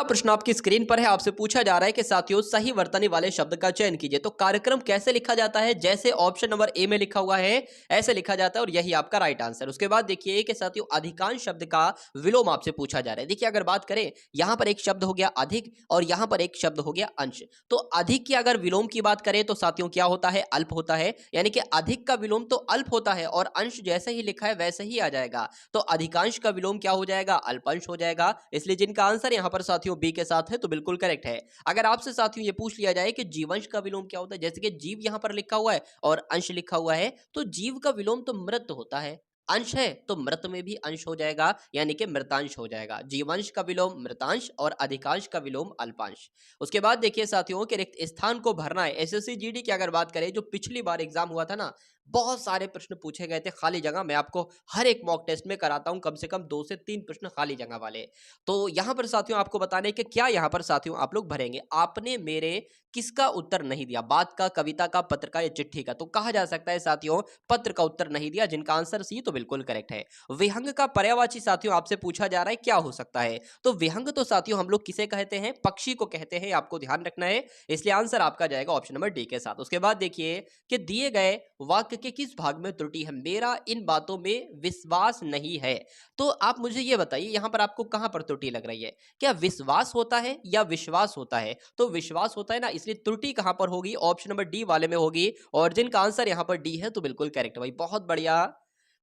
प्रश्न आपकी स्क्रीन पर है। आपसे पूछा जा रहा है कि साथियों सही वर्तनी वाले शब्द का चयन कीजिए। तो कार्यक्रम कैसे लिखा जाता है? जैसे ऑप्शन नंबर ए में लिखा हुआ है ऐसे लिखा जाता है और यही आपका राइट आंसर। उसके बाद देखिए कि साथियों अधिकांश शब्द का विलोम आपसे पूछा जा रहा है। देखिए अगर बात करें, यहां पर एक शब्द हो गया अधिक और यहां पर एक शब्द हो गया अंश। तो अधिक की अगर विलोम की बात करें तो साथियों क्या होता है? अल्प होता है। यानी कि अधिक का विलोम तो अल्प होता है और अंश जैसे ही लिखा है वैसे ही आ जाएगा। तो अधिकांश का विलोम क्या हो जाएगा? अल्पांश हो जाएगा। इसलिए जिनका आंसर यहां पर साथियों बी के साथ है तो बिल्कुल करेक्ट है। अगर आपसे साथियों ये पूछ लिया जाए कि जीवंश का विलोम क्या होता है, जैसे कि जीव यहां पर लिखा हुआ है और अंश लिखा हुआ है, तो जीव का विलोम तो मृत होता है। अंश है तो मृत में भी अंश हो जाएगा, यानी कि मृतांश हो जाएगा। जीवंश का विलोम मृतांश और अधिकांश का विलोम अल्पांश। उसके बाद देखिए साथियों के रिक्त स्थान को भरना है। एसएससी जीडी की अगर बात करें, जो पिछली बार एग्जाम हुआ था ना, बहुत सारे प्रश्न पूछे गए थे खाली जगह। मैं आपको हर एक मॉक टेस्ट में कराता हूं कम से कम 2 से 3 प्रश्न खाली जगह वाले। तो यहां पर साथियों आपको बताने कि क्या यहां पर साथियों आप लोग भरेंगे। आपने मेरे किसका उत्तर नहीं दिया? बात का, कविता का, पत्र का या चिट्ठी का? तो कहा जा सकता है साथियों पत्र का उत्तर नहीं दिया, जिनका आंसर सी तो बिल्कुल करेक्ट है। विहंग का पर्यायवाची साथियों आपसे पूछा जा रहा है क्या हो सकता है? तो विहंग तो साथियों हम लोग किसे कहते हैं? पक्षी को कहते हैं, आपको ध्यान रखना है। इसलिए आंसर आपका जाएगा ऑप्शन नंबर डी के साथ। उसके बाद देखिए कि दिए गए वाक्य के किस भाग में त्रुटि है? मेरा इन बातों में विश्वास नहीं है। तो आप मुझे ये बताइए यहां पर आपको कहां पर त्रुटि लग रही है? क्या विश्वास होता है या विश्वास होता है? तो विश्वास होता है ना, इसलिए त्रुटि कहां पर होगी? ऑप्शन नंबर डी वाले में होगी। और जिनका आंसर यहां पर डी है तो बिल्कुल करेक्ट भाई, बहुत बढ़िया,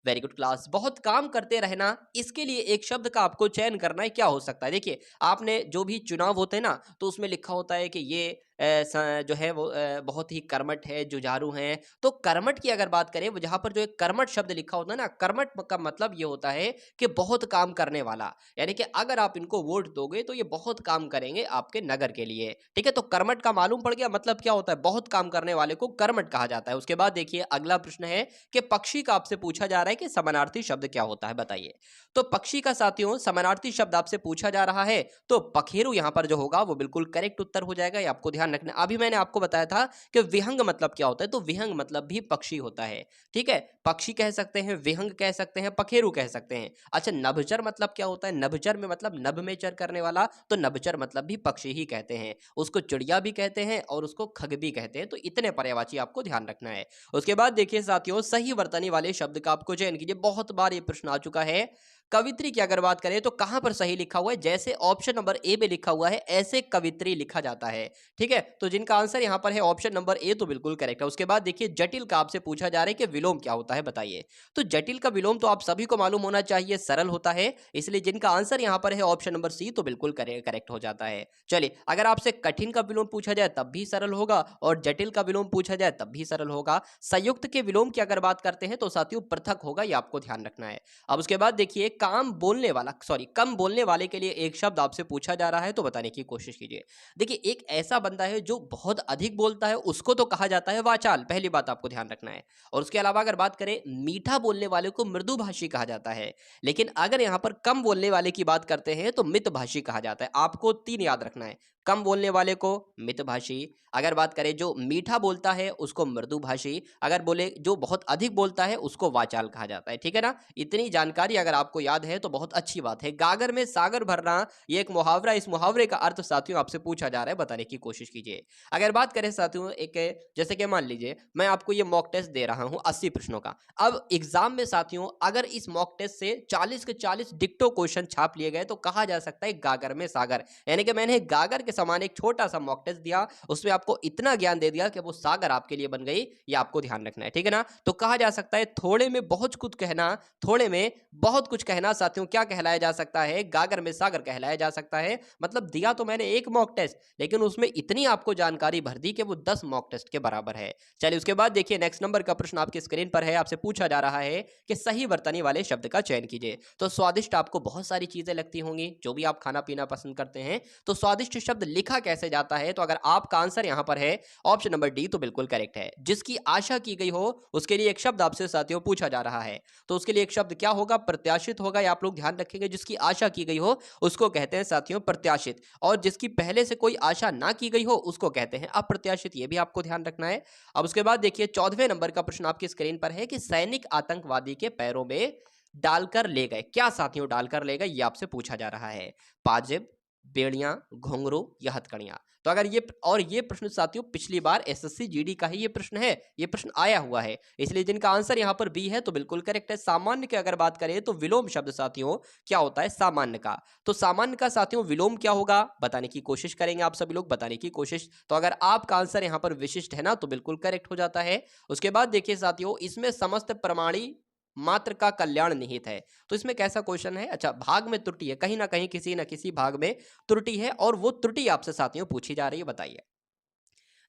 वेरी गुड क्लास। बहुत काम करते रहना, इसके लिए एक शब्द का आपको चयन करना है। क्या हो सकता है? देखिए आपने जो भी चुनाव होते हैं ना, तो उसमें लिखा होता है कि ये जो है वो बहुत ही कर्मठ है, जुझारू हैं। तो कर्मठ की अगर बात करें, वो जहां पर जो एक कर्मठ शब्द लिखा होता है ना, कर्मठ का मतलब ये होता है कि बहुत काम करने वाला। यानी कि अगर आप इनको वोट दोगे तो ये बहुत काम करेंगे आपके नगर के लिए। ठीक है, तो कर्मठ का मालूम पड़ गया मतलब क्या होता है? बहुत काम करने वाले को कर्मठ कहा जाता है। उसके बाद देखिए अगला प्रश्न है कि पक्षी का आपसे पूछा जा रहा है कि समानार्थी शब्द क्या होता है, बताइए। तो पक्षी का साथियों समानार्थी शब्द आपसे पूछा जा रहा है, तो पखेरु यहां पर जो होगा वो बिल्कुल करेक्ट उत्तर हो जाएगा। ये आपको ध्यान रखना। अभी मैंने आपको बताया था कि विहंग मतलब क्या होता है, तो विहंग मतलब भी पक्षी होता है। ठीक है, पक्षी कह सकते हैं, विहंग कह सकते हैं, पखेरु कह सकते हैं। अच्छा, नभचर मतलब क्या होता है? नभचर में मतलब नभ में चर करने वाला, तो नभचर मतलब भी पक्षी ही कहते हैं। उसको चिड़िया भी कहते हैं और उसको खग भी कहते हैं। तो इतने पर्यायवाची आपको ध्यान रखना है। उसके बाद देखिए साथियों सही वर्तनी वाले शब्द का आपको चयन कीजिए। बहुत बार ये प्रश्न आ चुका है। कवित्री की अगर बात करें तो कहां पर सही लिखा हुआ है? जैसे ऑप्शन नंबर ए में लिखा हुआ है ऐसे कवित्री लिखा जाता है। ठीक है, तो जिनका आंसर यहां पर है ऑप्शन नंबर ए तो बिल्कुल करेक्ट है। उसके बाद देखिए जटिल का आपसे पूछा जा रहा है कि विलोम क्या होता है, बताइए। तो जटिल का विलोम तो आप सभी को मालूम होना चाहिए, सरल होता है। इसलिए जिनका आंसर यहां पर है ऑप्शन नंबर सी तो बिल्कुल करेक्ट हो जाता है। चलिए, अगर आपसे कठिन का विलोम पूछा जाए तब भी सरल होगा और जटिल का विलोम पूछा जाए तब भी सरल होगा। संयुक्त के विलोम की अगर बात करते हैं तो साथियों पृथक होगा, ये आपको ध्यान रखना है। अब उसके बाद देखिए कम बोलने वाले के लिए एक शब्द आपसे पूछा जा रहा है, तो बताने की कोशिश कीजिए। देखिए एक ऐसा बंदा है जो बहुत अधिक बोलता है, उसको तो कहा जाता है वाचाल, पहली बात आपको ध्यान रखना है। और उसके अलावा अगर बात करें, मीठा बोलने वाले को मृदुभाषी कहा जाता है। लेकिन अगर यहां पर कम बोलने वाले की बात करते हैं तो मितभाषी कहा जाता है। आपको 3 याद रखना है। कम बोलने वाले को मितभाषी, अगर बात करें जो मीठा बोलता है उसको मृदुभाषी, अगर बोले जो बहुत अधिक बोलता है उसको वाचाल कहा जाता है। ठीक है ना, इतनी जानकारी अगर आपको याद है तो बहुत अच्छी बात है। गागर में सागर भरना, ये एक मुहावरा, इस मुहावरे का अर्थ साथियों आपसे पूछा जा रहा है, बताने की कोशिश कीजिए। अगर बात करें साथियों एक, जैसे कि मान लीजिए मैं आपको ये मॉक टेस्ट दे रहा हूं 80 प्रश्नों का। अब एग्जाम में साथियों अगर इस मॉक टेस्ट से 40 के 40 डिक्टो क्वेश्चन छाप लिए गए तो कहा जा सकता है गागर में सागर। यानी कि मैंने गागर के समान एक छोटा सा मॉक टेस्ट दिया, उसमें आपको इतना ज्ञान दे दिया कि वो सागर आपके लिए बन गई। ये आपको ध्यान रखना है, ठीक है ना। तो कहा जा सकता है थोड़े में बहुत कुछ कहना, थोड़े में बहुत कुछ कहना साथियों क्या कहलाया जा सकता है? गागर में सागर कहलाया जा सकता है। मतलब दिया तो मैंने एक मॉक टेस्ट, लेकिन उसमें इतनी आपको जानकारी भर दी कि वो 10 मॉक टेस्ट के बराबर है। चलिए उसके बाद देखिए नेक्स्ट नंबर का प्रश्न आपकी स्क्रीन पर है। आपसे पूछा जा रहा है कि सही वर्तनी वाले शब्द का चयन कीजिए। तो स्वादिष्ट आपको बहुत सारी चीजें लगती होंगी, जो भी आप खाना पीना पसंद करते हैं। तो स्वादिष्ट शब्द लिखा कैसे जाता है? तो अगर आपका आंसर यहां पर है ऑप्शन नंबर डी तो बिल्कुल करेक्ट है। जिसकी आशा की गई हो उसके लिए एक शब्द आपसे साथियों पूछा जा रहा है। तो उसके लिए एक शब्द क्या होगा? प्रत्याशित होगा। ये आप लोग ध्यान रखेंगे, जिसकी आशा की गई हो उसको कहते हैं साथियों प्रत्याशित, और जिसकी पहले से कोई आशा ना की गई हो उसको कहते हैं अप्रत्याशित। ये भी आपको ध्यान रखना है। अब उसके बाद देखिए 14वें नंबर का प्रश्न आपकी स्क्रीन पर है कि सैनिक आतंकवादी के पैरों में डालकर ले गए। क्या साथियों डालकर ले गए? ये आपसे पूछा जा रहा है। पाजिब, बेड़ियां, घुंघरू या हथकड़ियां। तो अगर ये प्रश्न साथियों पिछली बार एसएससी जीडी का ही ये प्रश्न है, ये प्रश्न आया हुआ है, इसलिए जिनका आंसर यहाँ पर बी है तो बिल्कुल करेक्ट है। सामान्य की अगर बात करें तो विलोम शब्द साथियों क्या होता है, सामान्य का। तो सामान्य का साथियों विलोम क्या होगा बताने की कोशिश करेंगे, आप सभी लोग बताने की कोशिश। तो अगर आपका आंसर यहाँ पर विशिष्ट है ना तो बिल्कुल करेक्ट हो जाता है। उसके बाद देखिए साथियों, इसमें समस्त प्रमाणी मात्र का कल्याण निहित है। तो इसमें कैसा क्वेश्चन है, अच्छा भाग में त्रुटि है, कहीं ना कहीं किसी ना किसी भाग में त्रुटि है और वो त्रुटि आपसे साथियों पूछी जा रही है, बताइए।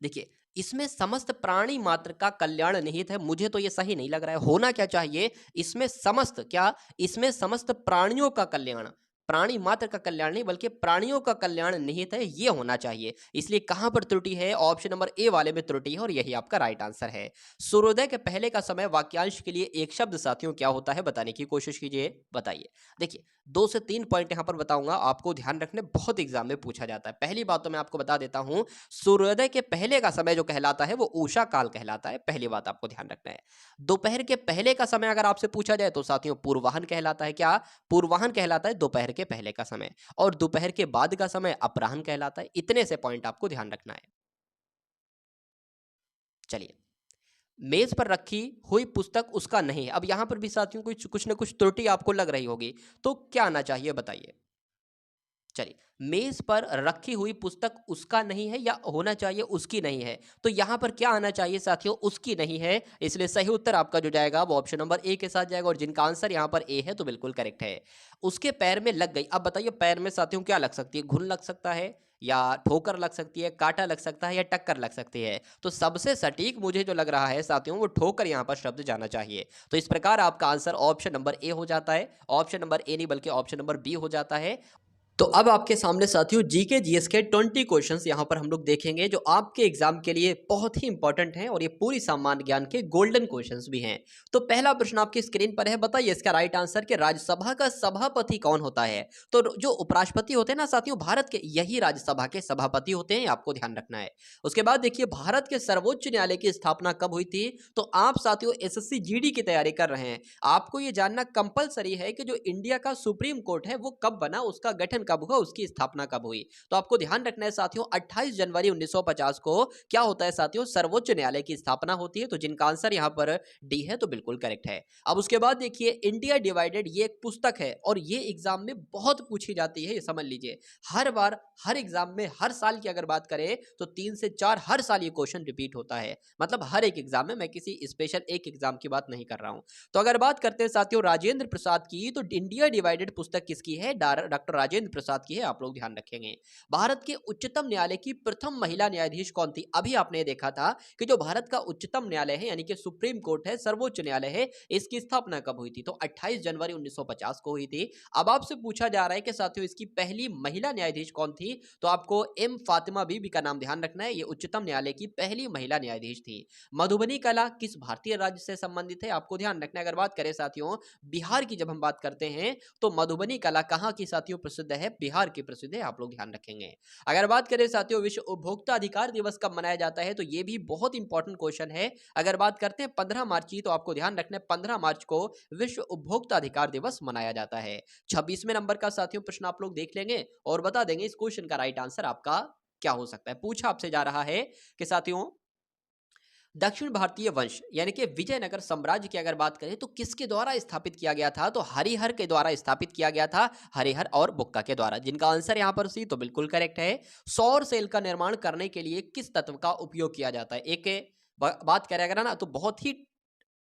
देखिए इसमें समस्त प्राणी मात्र का कल्याण निहित है, मुझे तो ये सही नहीं लग रहा है। होना क्या चाहिए, इसमें समस्त क्या, इसमें समस्त प्राणियों का कल्याण, प्राणी मात्र का कल्याण नहीं बल्कि प्राणियों का कल्याण निहित है, ये होना चाहिए। इसलिए कहां पर त्रुटि है, ऑप्शन नंबर ए वाले में त्रुटि है और यही आपका राइट आंसर है। सूर्योदय के पहले का समय वाक्यांश के लिए एक शब्द साथियों क्या होता है बताने की कोशिश कीजिए, बताइए। देखिए 2 से 3 पॉइंट यहां पर बताऊंगा, आपको ध्यान रखने, बहुत एग्जाम में पूछा जाता है। पहली बात तो मैं आपको बता देता हूं, सूर्योदय के पहले का समय जो कहलाता है वो उषा काल कहलाता है, पहली बात आपको ध्यान रखना है। दोपहर के पहले का समय अगर आपसे पूछा जाए तो साथियों पूर्वाहन कहलाता है, क्या, पूर्वाहन कहलाता है दोपहर के पहले का समय। और दोपहर के बाद का समय अपराह्न कहलाता है। इतने से पॉइंट आपको ध्यान रखना है। चलिए, मेज पर रखी हुई पुस्तक उसका नहीं है। अब यहां पर भी साथियों कुछ ना कुछ त्रुटि आपको लग रही होगी, तो क्या आना चाहिए बताइए। चलिए, मेज पर रखी हुई पुस्तक उसका नहीं है या होना चाहिए उसकी नहीं है। तो यहां पर क्या आना चाहिए साथियों, उसकी नहीं है। इसलिए सही उत्तर आपका जो जाएगा वो ऑप्शन नंबर ए के साथ जाएगा और जिनका आंसर यहां पर ए है तो बिल्कुल करेक्ट है। उसके पैर में लग गई। अब बताइए पैर में साथियों क्या लग सकती है, घुन लग सकता है या ठोकर लग सकती है, कांटा लग सकता है या टक्कर लग सकती है। तो सबसे सटीक मुझे जो लग रहा है साथियों वो ठोकर यहां पर शब्द जाना चाहिए। तो इस प्रकार आपका आंसर ऑप्शन नंबर ए हो जाता है। ऑप्शन नंबर ए नहीं बल्कि ऑप्शन नंबर बी हो जाता है। तो अब आपके सामने साथियों जीके जीएस के 20 क्वेश्चंस यहां पर हम लोग देखेंगे जो आपके एग्जाम के लिए बहुत ही इंपॉर्टेंट हैं और ये पूरी सामान्य ज्ञान के गोल्डन क्वेश्चंस भी हैं। तो पहला प्रश्न आपकी स्क्रीन पर है, बताइए इसका राइट आंसर कि राज्यसभा का सभापति कौन होता है। तो जो उपराष्ट्रपति होते हैं ना साथियों भारत के, यही राज्यसभा के सभापति होते हैं, आपको ध्यान रखना है। उसके बाद देखिए भारत के सर्वोच्च न्यायालय की स्थापना कब हुई थी। तो आप साथियों एसएससी जीडी की तैयारी कर रहे हैं, आपको ये जानना कंपलसरी है कि जो इंडिया का सुप्रीम कोर्ट है वो कब बना, उसका गठन कब हुआ, उसकी स्थापना कब हुई। तो आपको ध्यान रखना है साथियों 28 जनवरी 1950 को क्या होता है साथियों, सर्वोच्च न्यायालय की स्थापना होती है। तो जिनका आंसर यहां पर डी है तो बिल्कुल करेक्ट है। अब उसके बाद देखिए इंडिया डिवाइडेड, ये एक पुस्तक है और ये एग्जाम में बहुत पूछी जाती है, ये समझ लीजिए। हर बार हर एग्जाम में हर साल की अगर बात करें तो 3 से 4 हर साल ये क्वेश्चन रिपीट होता है, मतलब हर एक एग्जाम में, मैं किसी स्पेशल एक एग्जाम की बात नहीं कर रहा हूं। तो अगर बात करते हैं साथियों राजेंद्र प्रसाद की, तो इंडिया डिवाइडेड पुस्तक किसकी है, डॉक्टर राजेंद्र प्रसाद की है, आप लोग ध्यान रखेंगे। भारत के उच्चतम न्यायालय की प्रथम महिला न्यायाधीश कौन थी। अभी आपने देखा था कि जो भारत का उच्चतम न्यायालय है यानी कि सुप्रीम कोर्ट है, सर्वोच्च न्यायालय है, इसकी स्थापना कब हुई थी। तो 28 जनवरी 1950 को हुई थी। अब आपसे पूछा जा रहा है कि साथियों इसकी पहली महिला न्यायाधीश कौन थी। तो आपको एम फातिमा बीबी का नाम ध्यान रखना है, ये उच्चतम न्यायालय की पहली महिला न्यायाधीश थी। मधुबनी कला किस भारतीय राज्य से संबंधित है, आपको ध्यान रखना है। अगर बात करें साथियों बिहार की, जब हम बात करते हैं तो मधुबनी कला कहाँ की साथियों प्रसिद्ध है, बिहार की प्रसिद्ध है, आप लोग ध्यान रखेंगे। अगर बात करें साथियों विश्व उपभोक्ता अधिकार दिवस कब मनाया जाता है, तो ये भी बहुत इंपॉर्टेंट क्वेश्चन है। अगर बात करते हैं 15 मार्च की, तो आपको ध्यान रखना है 15 मार्च को विश्व उपभोक्ता अधिकार दिवस मनाया जाता है। 26वें नंबर का साथियों प्रश्न आप लोग देख लेंगे और बता देंगे इस क्वेश्चन का राइट आंसर आपका क्या हो सकता है। पूछा आपसे जा रहा है कि साथियों दक्षिण भारतीय वंश यानी कि विजयनगर साम्राज्य की अगर बात करें तो किसके द्वारा स्थापित किया गया था। तो हरिहर के द्वारा स्थापित किया गया था, हरिहर और बुक्का के द्वारा। जिनका आंसर यहां पर सी तो बिल्कुल करेक्ट है। सौर सेल का निर्माण करने के लिए किस तत्व का उपयोग किया जाता है। एक बात करें अगर ना तो बहुत ही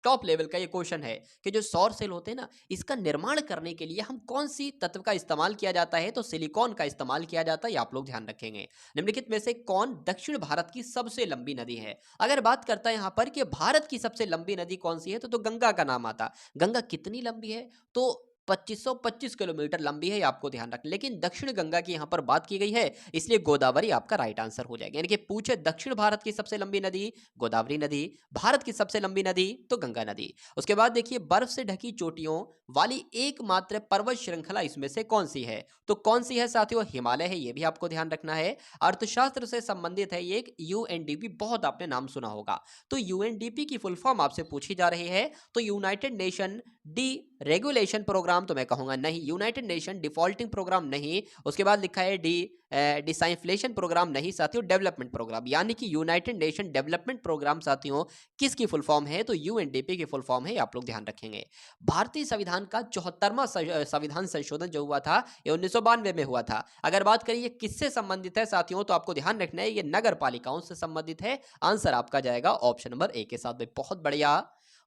टॉप लेवल का ये क्वेश्चन है कि जो सौर सेल होते हैं ना, इसका निर्माण करने के लिए हम कौन सी तत्व का इस्तेमाल किया जाता है। तो सिलिकॉन का इस्तेमाल किया जाता है, ये आप लोग ध्यान रखेंगे। निम्नलिखित में से कौन दक्षिण भारत की सबसे लंबी नदी है। अगर बात करता है यहां पर कि भारत की सबसे लंबी नदी कौन सी है, तो गंगा का नाम आता। गंगा कितनी लंबी है, तो 2525 किलोमीटर लंबी है, आपको ध्यान रखना। लेकिन दक्षिण गंगा की यहां पर बात की गई है, इसलिए गोदावरी आपका राइट आंसर हो जाएगा। यानी कि पूछे दक्षिण भारत की सबसे लंबी नदी गोदावरी नदी, भारत की सबसे लंबी नदी तो गंगा नदी। उसके बाद देखिए बर्फ से ढकी चोटियों वाली एकमात्र पर्वत श्रृंखला इसमें से कौन सी है। तो कौन सी है साथियों, हिमालय है, ये भी आपको ध्यान रखना है। अर्थशास्त्र से संबंधित है ये एक यूएनडीपी, बहुत आपने नाम सुना होगा। तो यूएनडीपी की फुल फॉर्म आपसे पूछी जा रही है, तो United Nation deregulation programme programme, तो मैं कहूंगा नहीं। यूनाइटेड नेशन डिफॉल्टिंग प्रोग्राम नहीं। उसके बाद लिखा है डिसाइंफ्लेशन प्रोग्राम नहीं साथियों, डेवलपमेंट प्रोग्राम, यानी कि यूनाइटेड नेशन डेवलपमेंट प्रोग्राम साथियों किसकी फुल फॉर्म है, तो यूएनडीपी की फुल फॉर्म है, आप लोग ध्यान रखेंगे। भारतीय संविधान का 74वां संविधान संशोधन जो हुआ था ये 1992 में हुआ था। अगर बात करिए किससे संबंधित है साथियों, तो आपको ध्यान रखना है ये नगर पालिकाओं से संबंधित है। आंसर आपका जाएगा ऑप्शन नंबर ए के साथ। बहुत बढ़िया,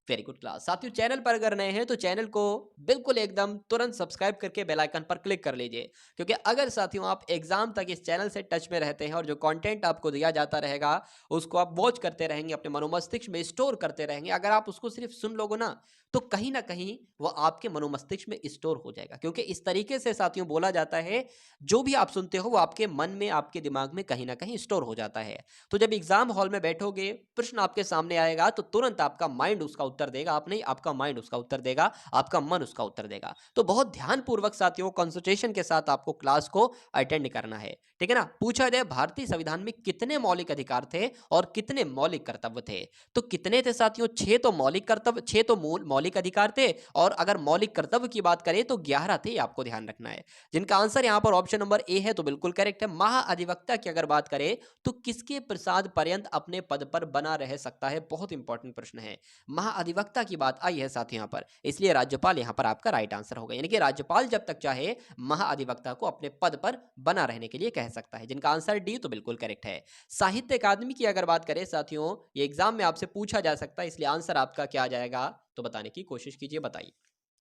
वेरी गुड क्लास। साथियों चैनल पर अगर नए हैं तो चैनल को बिल्कुल एकदम तुरंत सब्सक्राइब करके बेल आइकन पर क्लिक कर लीजिए, क्योंकि अगर साथियों आप एग्जाम तक इस चैनल से टच में रहते हैं और जो कंटेंट आपको दिया जाता रहेगा उसको आप वॉच करते रहेंगे, अपने मनोमस्तिष्क में स्टोर करते रहेंगे। अगर आप उसको सिर्फ सुन लोगे ना तो कहीं ना कहीं वो आपके मनोमस्तिष्क में स्टोर हो जाएगा, क्योंकि इस तरीके से साथियों बोला जाता है जो भी आप सुनते हो वो आपके मन में, आपके दिमाग में कहीं ना कहीं स्टोर हो जाता है। तो जब एग्जाम हॉल में बैठोगे, प्रश्न आपके सामने आएगा तो तुरंत आपका माइंड उसका उत्तर देगा, आप नहीं, आपका माइंड उसका उत्तर देगा, आपका मन उसका उत्तर देगा। तो बहुत ध्यानपूर्वक साथियों कंसंट्रेशन के साथ आपको क्लास को अटेंड करना है, ठीक है ना। पूछा जाए भारतीय संविधान में कितने मौलिक अधिकार थे और कितने मौलिक कर्तव्य थे, तो कितने थे साथियों, 6 तो मौलिक कर्तव्य, 6 तो मौलिक अधिकार थे, और अगर मौलिक कर्तव्य की बात करें तो 11 थे, आपको ध्यान रखना है। जिनका आंसर यहां पर ऑप्शन नंबर ए है तो बिल्कुल करेक्ट है। महाअधिवक्ता की अगर बात करें तो किसके प्रसाद पर्यंत अपने पद पर बना रह सकता है, बहुत इंपॉर्टेंट प्रश्न है। महाअधिवक्ता की बात आई है साथ यहां पर, इसलिए राज्यपाल यहां पर आपका राइट आंसर होगा, यानी कि राज्यपाल जब तक चाहे महाअधिवक्ता को अपने पद पर बना रहने के लिए कह सकता है। जिनका आंसर डी तो बिल्कुल करेक्ट है। साहित्य अकादमी की अगर बात करें साथियों, ये एग्जाम में आपसे पूछा जा सकता है, इसलिए आंसर आपका क्या आ जाएगा, तो बताने की कोशिश कीजिए, बताइए।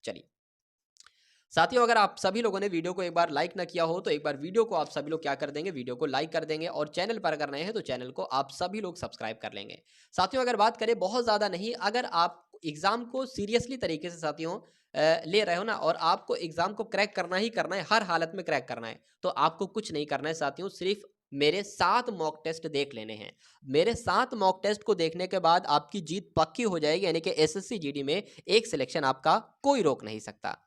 चलिए साथियों, अगर आप सभी लोगों ने वीडियो को एक बार लाइक ना किया हो तो एक बार वीडियो को आप सभी लोग क्या कर देंगे, वीडियो को लाइक कर देंगे, और चैनल पर अगर नए हैं तो चैनल को आप सभी लोग सब्सक्राइब कर लेंगे। साथियों अगर बात करें बहुत ज़्यादा नहीं, अगर आप एग्जाम को सीरियसली तरीके से साथियों ले रहे हो ना, और आपको एग्जाम को क्रैक करना ही करना है, हर हालत में क्रैक करना है, तो आपको कुछ नहीं करना है साथियों, सिर्फ मेरे 7 मॉक टेस्ट देख लेने हैं। मेरे 7 मॉक टेस्ट को देखने के बाद आपकी जीत पक्की हो जाएगी, यानी कि एसएससी जीडी में एक सिलेक्शन आपका कोई रोक नहीं सकता।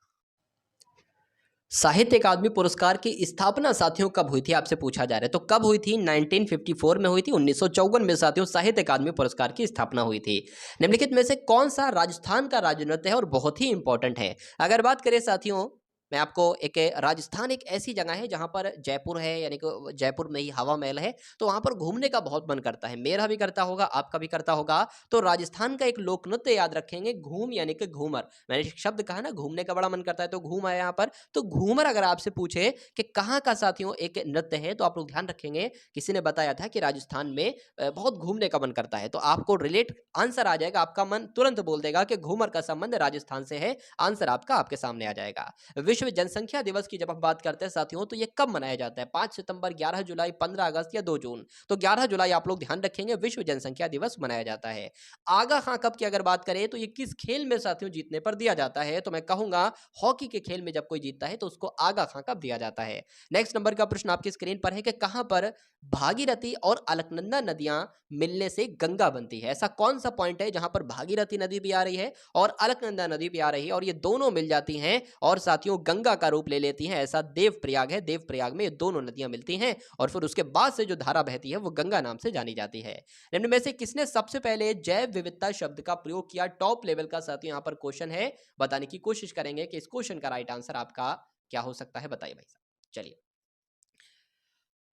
साहित्य अकादमी पुरस्कार की स्थापना साथियों कब हुई थी, आपसे पूछा जा रहा है, तो कब हुई थी, 1954 में हुई थी। 1954 में साथियों साहित्य अकादमी पुरस्कार की स्थापना हुई थी। निम्नलिखित में से कौन सा राजस्थान का राज्य नृत्य है, और बहुत ही इंपॉर्टेंट है। अगर बात करें साथियों, मैं आपको एक, राजस्थान एक ऐसी जगह है जहां पर जयपुर है, यानी कि जयपुर में ही हवा महल है, तो वहां पर घूमने का बहुत मन करता है, मेरा भी करता होगा, आपका भी करता होगा। तो राजस्थान का एक लोक नृत्य याद रखेंगे, घूम यानी कि घूमर। मैंने एक शब्द कहा ना, घूमने का बड़ा मन करता है तो घूम आया यहाँ पर, तो घूमर अगर आपसे पूछे कि कहाँ का साथियों एक नृत्य है, तो आप लोग ध्यान रखेंगे, किसी ने बताया था कि राजस्थान में बहुत घूमने का मन करता है, तो आपको रिलेट आंसर आ जाएगा, आपका मन तुरंत बोल देगा कि घूमर का संबंध राजस्थान से है। आंसर आपका आपके सामने आ जाएगा। विश्व जनसंख्या दिवस की जब हम बात करते हैं साथियों, तो ये कब मनाया जाता है, 5 सितंबर, 11 जुलाई, 15 अगस्त या 2 जून, तो 11 जुलाई आप लोग ध्यान रखेंगे, विश्व जनसंख्या दिवस मनाया जाता है। आगा खां कप की अगर बात करें तो ये किस खेल में साथियों जीतने पर दिया जाता है, तो मैं कहूंगा हॉकी के खेल में जब कोई जीतता है तो उसको आगा खां कप दिया जाता है। नेक्स्ट नंबर का प्रश्न आपकी स्क्रीन पर है कि कहां पर भागीरथी और अलकनंदा नदियां मिलने से गंगा बनती है। ऐसा कौन सा पॉइंट है जहां पर भागीरथी नदी भी आ रही है और अलकनंदा नदी भी आ रही है, और ये दोनों मिल जाती हैं और साथियों गंगा का रूप ले लेती हैं। ऐसा देवप्रयाग है, देवप्रयाग में ये दोनों नदियां मिलती हैं और फिर उसके बाद से जो धारा बहती है वो गंगा नाम से जानी जाती है। निम्न में से किसने सबसे पहले जैव विविधता शब्द का प्रयोग किया, टॉप लेवल का साथियों यहाँ पर क्वेश्चन है, बताने की कोशिश करेंगे कि इस क्वेश्चन का राइट आंसर आपका क्या हो सकता है, बताइए भाई साहब। चलिए,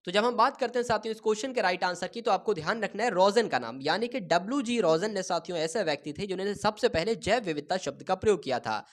तो जब हम बात करते हैं साथियों इस क्वेश्चन के राइट आंसर की, तो आपको ध्यान रखना है रोजन का नाम, यानी कि WG रोजन ने साथियों ऐसे व्यक्ति थे जिन्होंने सबसे पहले जैव विविधता शब्द का प्रयोग किया था।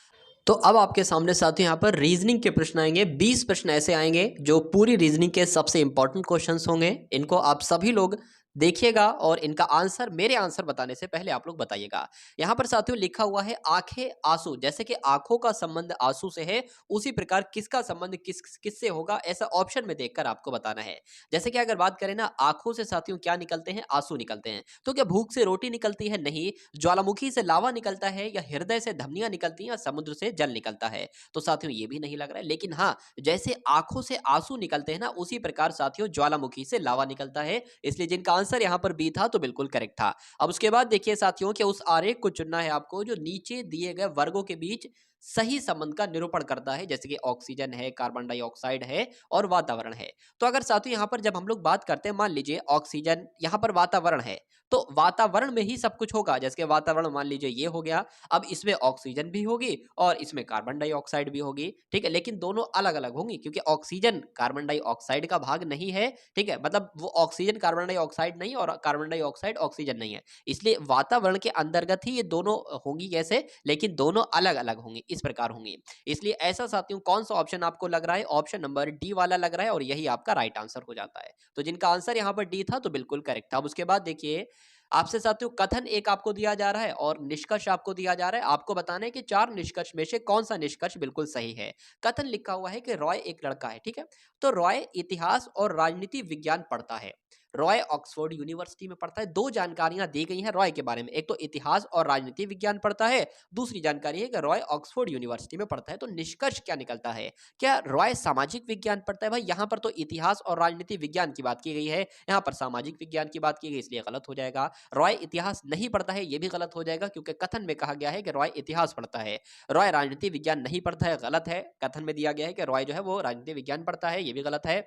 तो अब आपके सामने साथियों यहाँ पर रीजनिंग के प्रश्न आएंगे, 20 प्रश्न ऐसे आएंगे जो पूरी रीजनिंग के सबसे इंपॉर्टेंट क्वेश्चंस होंगे। इनको आप सभी लोग देखिएगा और इनका आंसर मेरे आंसर बताने से पहले आप लोग बताइएगा। यहाँ पर साथियों लिखा हुआ है आंखें आंसू, जैसे कि आंखों का संबंध आंसू से है, उसी प्रकार किसका संबंध किससे होगा, ऐसा ऑप्शन में देखकर आपको बताना है। जैसे कि अगर बात करें ना, आंखों से साथियों क्या निकलते हैं, आंसू निकलते हैं, तो क्या भूख से रोटी निकलती है, नहीं। ज्वालामुखी से लावा निकलता है, या हृदय से धमनियां निकलती हैं, या समुद्र से जल निकलता है, तो साथियों ये भी नहीं लग रहा है। लेकिन हाँ, जैसे आंखों से आंसू निकलते हैं ना, उसी प्रकार साथियों ज्वालामुखी से लावा निकलता है, इसलिए जिनका आंसर यहां पर बी था तो बिल्कुल करेक्ट था। अब उसके बाद देखिए साथियों कि उस आरेख को चुनना है आपको जो नीचे दिए गए वर्गों के बीच सही संबंध का निरूपण करता है, जैसे कि ऑक्सीजन है, कार्बन डाइऑक्साइड है और वातावरण है। तो अगर साथियों यहाँ पर जब हम लोग बात करते हैं, मान लीजिए ऑक्सीजन, यहाँ पर वातावरण है, तो वातावरण में ही सब कुछ होगा। जैसे कि वातावरण मान लीजिए ये हो गया, अब इसमें ऑक्सीजन भी होगी और इसमें कार्बन डाइऑक्साइड भी होगी, ठीक है? लेकिन दोनों अलग-अलग होंगी, क्योंकि ऑक्सीजन कार्बन डाइऑक्साइड का भाग नहीं है, ठीक है? मतलब वो ऑक्सीजन कार्बन डाइऑक्साइड नहीं और कार्बन डाइऑक्साइड ऑक्सीजन नहीं है। इसलिए वातावरण के अंतर्गत ही ये दोनों होंगी कैसे? लेकिन दोनों अलग-अलग होंगी, इस प्रकार होंगी। इसलिए ऐसा साथियों कौन-सा ऑप्शन आपको लग रहा है? ऑप्शन नंबर डी वाला लग रहा है और यही आपका राइट आंसर हो जाता है। तो जिनका आंसर यहाँ पर डी था तो बिल्कुल करेक्ट था। अब उसके बाद देखिए, आपसे साथियों कथन एक आपको दिया जा रहा है और निष्कर्ष आपको दिया जा रहा है। आपको बताना है कि 4 निष्कर्ष में से कौन-सा निष्कर्ष बिल्कुल सही है। कथन लिखा हुआ है कि रॉय एक लड़का है, ठीक है? तो रॉय इतिहास और राजनीति विज्ञान पढ़ता है। रॉय ऑक्सफोर्ड यूनिवर्सिटी में पढ़ता है। 2 जानकारियाँ दी गई हैं रॉय के बारे में। एक तो इतिहास और राजनीति विज्ञान पढ़ता है, दूसरी जानकारी है कि रॉय ऑक्सफोर्ड यूनिवर्सिटी में पढ़ता है। तो निष्कर्ष क्या निकलता है? क्या रॉय सामाजिक विज्ञान पढ़ता है? भाई यहाँ पर तो इतिहास और राजनीति विज्ञान की बात की गई है, यहाँ पर सामाजिक विज्ञान की बात की गई, इसलिए गलत हो जाएगा। रॉय इतिहास नहीं पढ़ता है, ये भी गलत हो जाएगा, क्योंकि कथन में कहा गया है कि रॉय इतिहास पढ़ता है। रॉय राजनीति विज्ञान नहीं पढ़ता है, गलत है। कथन में दिया गया है कि रॉय जो है वो राजनीति विज्ञान पढ़ता है, ये भी गलत है।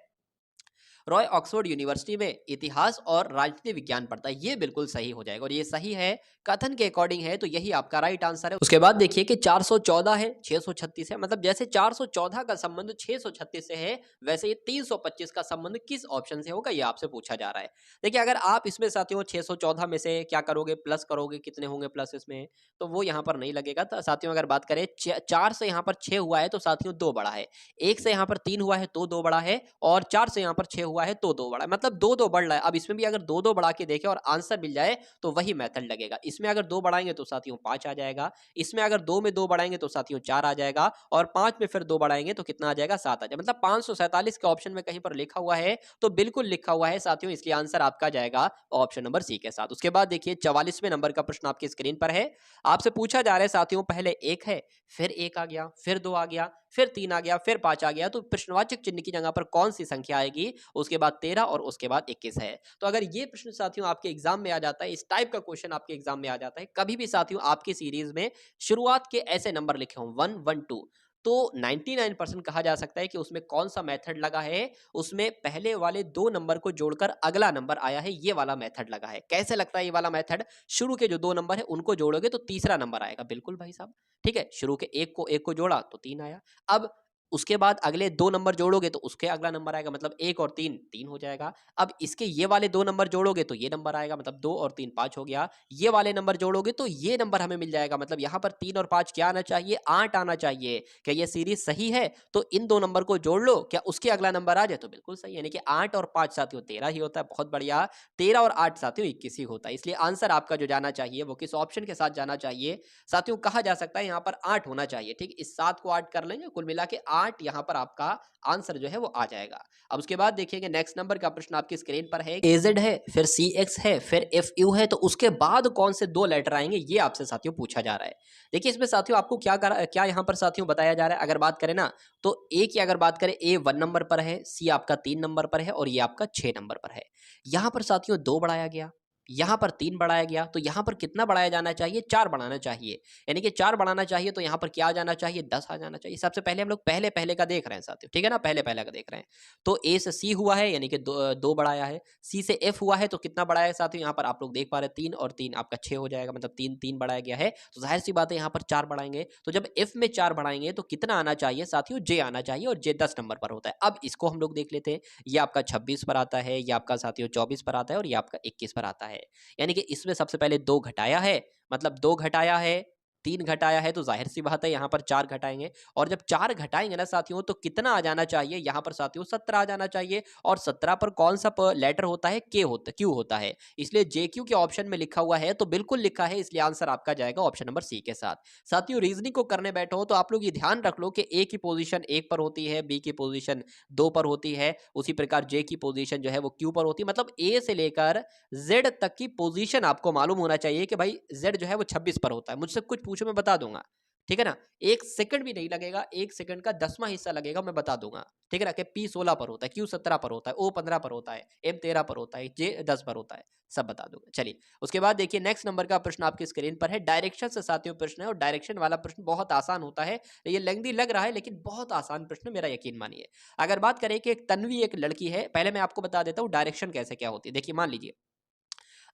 रॉय ऑक्सफोर्ड यूनिवर्सिटी में इतिहास और राजनीति विज्ञान पढ़ता है, ये बिल्कुल सही हो जाएगा और ये सही है, कथन के अकॉर्डिंग है, तो यही आपका राइट आंसर है। उसके बाद देखिए कि 414 है, 636 है, मतलब जैसे 414 का संबंध 636 से है, वैसे ये 325 का संबंध किस ऑप्शन से होगा, ये आपसे पूछा जा रहा है। देखिए अगर आप इसमें साथियों 614 में से क्या करोगे, प्लस करोगे, कितने होंगे प्लस इसमें, तो वो यहाँ पर नहीं लगेगा। तो साथियों अगर बात करें 4 से यहाँ पर 6 हुआ है तो साथियों 2 बड़ा है, 1 से यहाँ पर 3 हुआ है तो 2 बड़ा है, और 4 से यहाँ पर 6 हुआ है तो 2 बड़ा है, मतलब 2-2 बढ़ रहा है। अब इसमें भी अगर 2-2 बढ़ा के देखें और आंसर मिल जाए तो वही मेथड लगेगा। इसमें अगर 2 बढ़ाएंगे तो साथियों 5 आ जाएगा, इसमें अगर 2 में 2 बढ़ाएंगे तो साथियों 4 आ जाएगा, और 5 में फिर 2 बढ़ाएंगे तो कितना आ जाएगा, 7 आ जाएगा। मतलब 547 के ऑप्शन में कहीं पर लिखा हुआ है तो बिल्कुल लिखा हुआ है साथियों, इसलिए आंसर आपका जाएगा ऑप्शन नंबर सी के साथ। उसके बाद देखिए 44वें नंबर का प्रश्न आपकी स्क्रीन पर है। आपसे पूछा जा रहा है साथियों, पहले 1 है, फिर 1 आ गया, फिर 2 आ गया, फिर 3 आ गया, फिर 5 आ गया, तो प्रश्नवाचक चिन्ह की जगह पर कौन सी संख्या आएगी? उसके बाद 13 और उसके बाद 21 है। तो अगर ये प्रश्न साथियों आपके एग्जाम में आ जाता है, इस टाइप का क्वेश्चन आपके एग्जाम में आ जाता है, कभी भी साथियों आपकी सीरीज में शुरुआत के ऐसे नंबर लिखे हों 1 1 2, तो 99% कहा जा सकता है कि उसमें कौन सा मेथड लगा है, उसमें पहले वाले 2 नंबर को जोड़कर अगला नंबर आया है, ये वाला मेथड लगा है। कैसे लगता है ये वाला मेथड? शुरू के जो 2 नंबर है उनको जोड़ोगे तो तीसरा नंबर आएगा, बिल्कुल भाई साहब, ठीक है? शुरू के 1 को जोड़ा तो 3 आया। अब उसके बाद अगले 2 नंबर जोड़ोगे तो उसके अगला नंबर आएगा, मतलब 1 और 3 3 हो जाएगा। अब इसके ये वाले 2 नंबर जोड़ोगे तो ये नंबर आएगा, मतलब 2 और 3 5 हो गया। ये वाले नंबर जोड़ोगे तो ये नंबर हमें मिल जाएगा, मतलब यहाँ पर 3 और 5 क्या आना चाहिए? 8 आना चाहिए। क्या ये सीरीज सही है? तो इन 2 नंबर को जोड़ लो, क्या उसके अगला नंबर आ जाए? तो बिल्कुल सही है, यानी कि 8 और 5 साथियों 13 ही होता है। बहुत बढ़िया, 13 और 8 साथियों 21 ही होता है। इसलिए आंसर आपका जो जाना चाहिए वो किस ऑप्शन के साथ जाना चाहिए? साथियों कहा जा सकता है यहाँ पर 8 होना चाहिए, ठीक? इस 7 को 8 कर लेंगे, कुल मिला के 8 यहाँ पर आपका आंसर जो है वो आ जाएगा। अब उसके बाद देखिएगा नेक्स्ट नंबर का प्रश्न आपकी स्क्रीन पर है, एजेड है, फिर सी एक्स है, फिर एफ यू है, तो उसके बाद कौन से 2 लेटर आएंगे, ये आपसे साथियों पूछा जा रहा है। देखिए इसमें साथियों आपको क्या यहाँ पर साथियों बताया जा रहा है, अगर बात करें ना, तो ए की अगर बात करें, ए 1 नंबर पर है, सी आपका 3 नंबर पर है और ये आपका 6 नंबर पर है। यहाँ पर साथियों 2 बढ़ाया गया, यहाँ पर 3 बढ़ाया गया, तो यहाँ पर कितना बढ़ाया जाना चाहिए? 4 बढ़ाना चाहिए, यानी कि 4 बढ़ाना चाहिए, तो यहाँ पर क्या आ जाना चाहिए? 10 आ जाना चाहिए। सबसे पहले हम लोग पहले का देख रहे हैं साथियों, ठीक है ना? पहले का देख रहे हैं। तो ए से सी हुआ है, यानी कि 2 बढ़ाया है, सी से एफ हुआ है, तो कितना बढ़ाया है साथियों? यहाँ पर आप लोग देख पा रहे हैं 3 और 3 आपका 6 हो जाएगा, मतलब 3 बढ़ाया गया है, तो जाहिर सी बात है यहाँ पर 4 बढ़ाएंगे। तो जब एफ में 4 बढ़ाएंगे तो कितना आना चाहिए साथियों? जे आना चाहिए, और जे 10 नंबर पर होता है। अब इसको हम लोग देख लेते हैं, ये आपका 26 पर आता है, ये आपका साथियों 24 पर आता है, और ये आपका 21 पर आता है। यानी कि इसमें सबसे पहले 2 घटाया है, मतलब 2 घटाया है, 3 घटाया है, तो जाहिर सी बात है यहाँ पर 4 घटाएंगे, और जब 4 घटाएंगे ना साथियों तो कितना आ जाना चाहिए? यहाँ पर साथियों 17 आ जाना चाहिए, और 17 पर कौन सा लेटर होता है? क्यू होता है, इसलिए जे क्यू के ऑप्शन में लिखा हुआ है, तो बिल्कुल लिखा है, इसलिए आंसर आपका जाएगा ऑप्शन नंबर सी के साथ। साथियों रीजनिंग को करने बैठो तो आप लोग ये ध्यान रख लो कि ए की पोजीशन 1 पर होती है, बी की पोजीशन 2 पर होती है, उसी प्रकार जे की पोजीशन जो है वो क्यू पर होती है, मतलब ए से लेकर जेड तक की पोजीशन आपको मालूम होना चाहिए कि भाई जेड जो है वो 26 पर होता है। मुझसे कुछ पूछो मैं बता दूंगा, ठीक है ना, 1 सेकंड भी नहीं लगेगा, 1 सेकंड का 10वां हिस्सा लगेगा, मैं बता दूंगा। ठीक है ना, कि P 16 पर होता है, Q 17 पर होता है, O 15 पर होता है, M 13 पर होता है, J 10 पर होता है, सब बता दूंगा। चलिए उसके बाद देखिए नेक्स्ट नंबर का प्रश्न आपकी स्क्रीन पर है, डायरेक्शन से साथियों प्रश्न है, और डायरेक्शन वाला प्रश्न बहुत आसान होता है। ये लेंथी लग रहा है लेकिन बहुत आसान प्रश्न, मेरा यकीन मानिए। अगर बात करें कि एक तन्वी एक लड़की है, पहले मैं आपको बता देता हूँ डायरेक्शन कैसे क्या होती है। देखिए मान लीजिए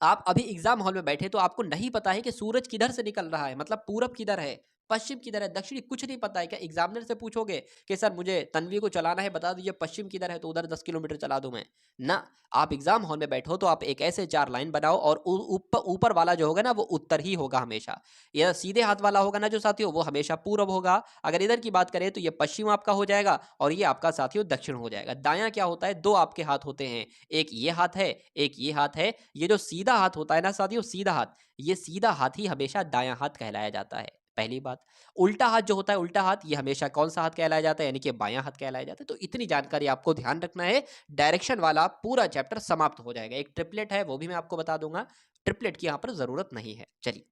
आप अभी एग्जाम हॉल में बैठे, तो आपको नहीं पता है कि सूरज किधर से निकल रहा है, मतलब पूरब किधर है, पश्चिम किधर है, दक्षिणी कुछ नहीं पता है। क्या एग्जामिनर से पूछोगे कि सर मुझे तन्वी को चलाना है, बता दीजिए पश्चिम किधर है, तो उधर 10 किलोमीटर चला दूं मैं? ना। आप एग्जाम हॉल में बैठो तो आप एक ऐसे 4 लाइन बनाओ, और ऊपर ऊपर वाला जो होगा ना वो उत्तर ही होगा हमेशा। यह सीधे हाथ वाला होगा ना जो साथियों, वो हमेशा पूरब होगा। अगर इधर की बात करें तो ये पश्चिम आपका हो जाएगा, और ये आपका साथियों दक्षिण हो जाएगा। दायां क्या होता है, 2 आपके हाथ होते हैं, एक ये हाथ है, एक ये हाथ है। ये जो सीधा हाथ होता है ना साथियों, सीधा हाथ, ये सीधा हाथ ही हमेशा दायां हाथ कहलाया जाता है, पहली बात। उल्टा हाथ जो होता है, उल्टा हाथ, ये हमेशा कौन सा हाथ कहलाया जाता है, यानी कि बायां हाथ कहलाया जाता है। तो इतनी जानकारी आपको ध्यान रखना है, डायरेक्शन वाला पूरा चैप्टर समाप्त हो जाएगा। एक ट्रिपलेट है वो भी मैं आपको बता दूंगा, ट्रिपलेट की यहां पर जरूरत नहीं है। चलिए,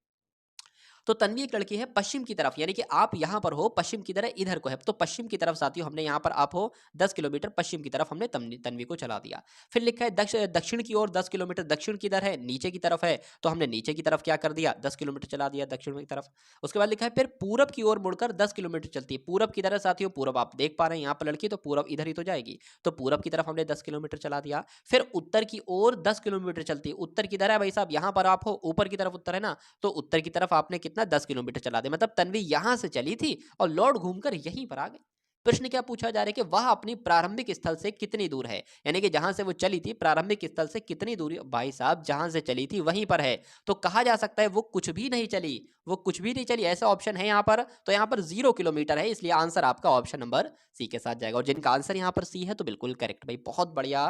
तो तन्वी एक लड़की है पश्चिम की तरफ, यानी कि आप यहां पर हो पश्चिम की तरह, इधर को है तो पश्चिम की तरफ साथियों हमने यहां पर, आप हो 10 किलोमीटर पश्चिम की तरफ, हमने तन्वी को चला दिया। फिर लिखा है दक्षिण की ओर 10 किलोमीटर, दक्षिण किधर है, नीचे की तरफ है, तो हमने नीचे की तरफ क्या कर दिया, 10 किलोमीटर चला दिया दक्षिण की तरफ। उसके बाद लिखा है फिर पूरब की ओर मुड़कर 10 किलोमीटर चलती है। पूरब किधर है साथियों, पूरब आप देख पा रहे हैं यहाँ पर लड़की, तो पूरब इधर ही तो जाएगी, तो पूरब की तरफ हमने 10 किलोमीटर चला दिया। फिर उत्तर की ओर 10 किलोमीटर चलती है। उत्तर किधर है भाई साहब, यहाँ पर आप हो, ऊपर की तरफ उत्तर है ना, तो उत्तर की तरफ आपने कितना 10 किलोमीटर चला दिया, मतलब तन्वी यहां से चली थी और लौट घूमकर यहीं पर आ गई। प्रश्न क्या पूछा जा रहा है कि वह अपनी प्रारंभिक स्थल से कितनी दूर है, यानी कि जहां से वो चली थी प्रारंभिक स्थल से कितनी दूरी, भाई साहब जहां से चली थी वहीं पर है, तो कहा जा सकता है वो कुछ भी नहीं चली, वो कुछ भी नहीं चली, ऐसा ऑप्शन है यहाँ पर। तो यहाँ पर 0 किलोमीटर है, इसलिए आंसर आपका ऑप्शन नंबर सी के साथ जाएगा। और जिनका आंसर यहाँ पर सी है तो बिल्कुल करेक्ट भाई, बहुत बढ़िया,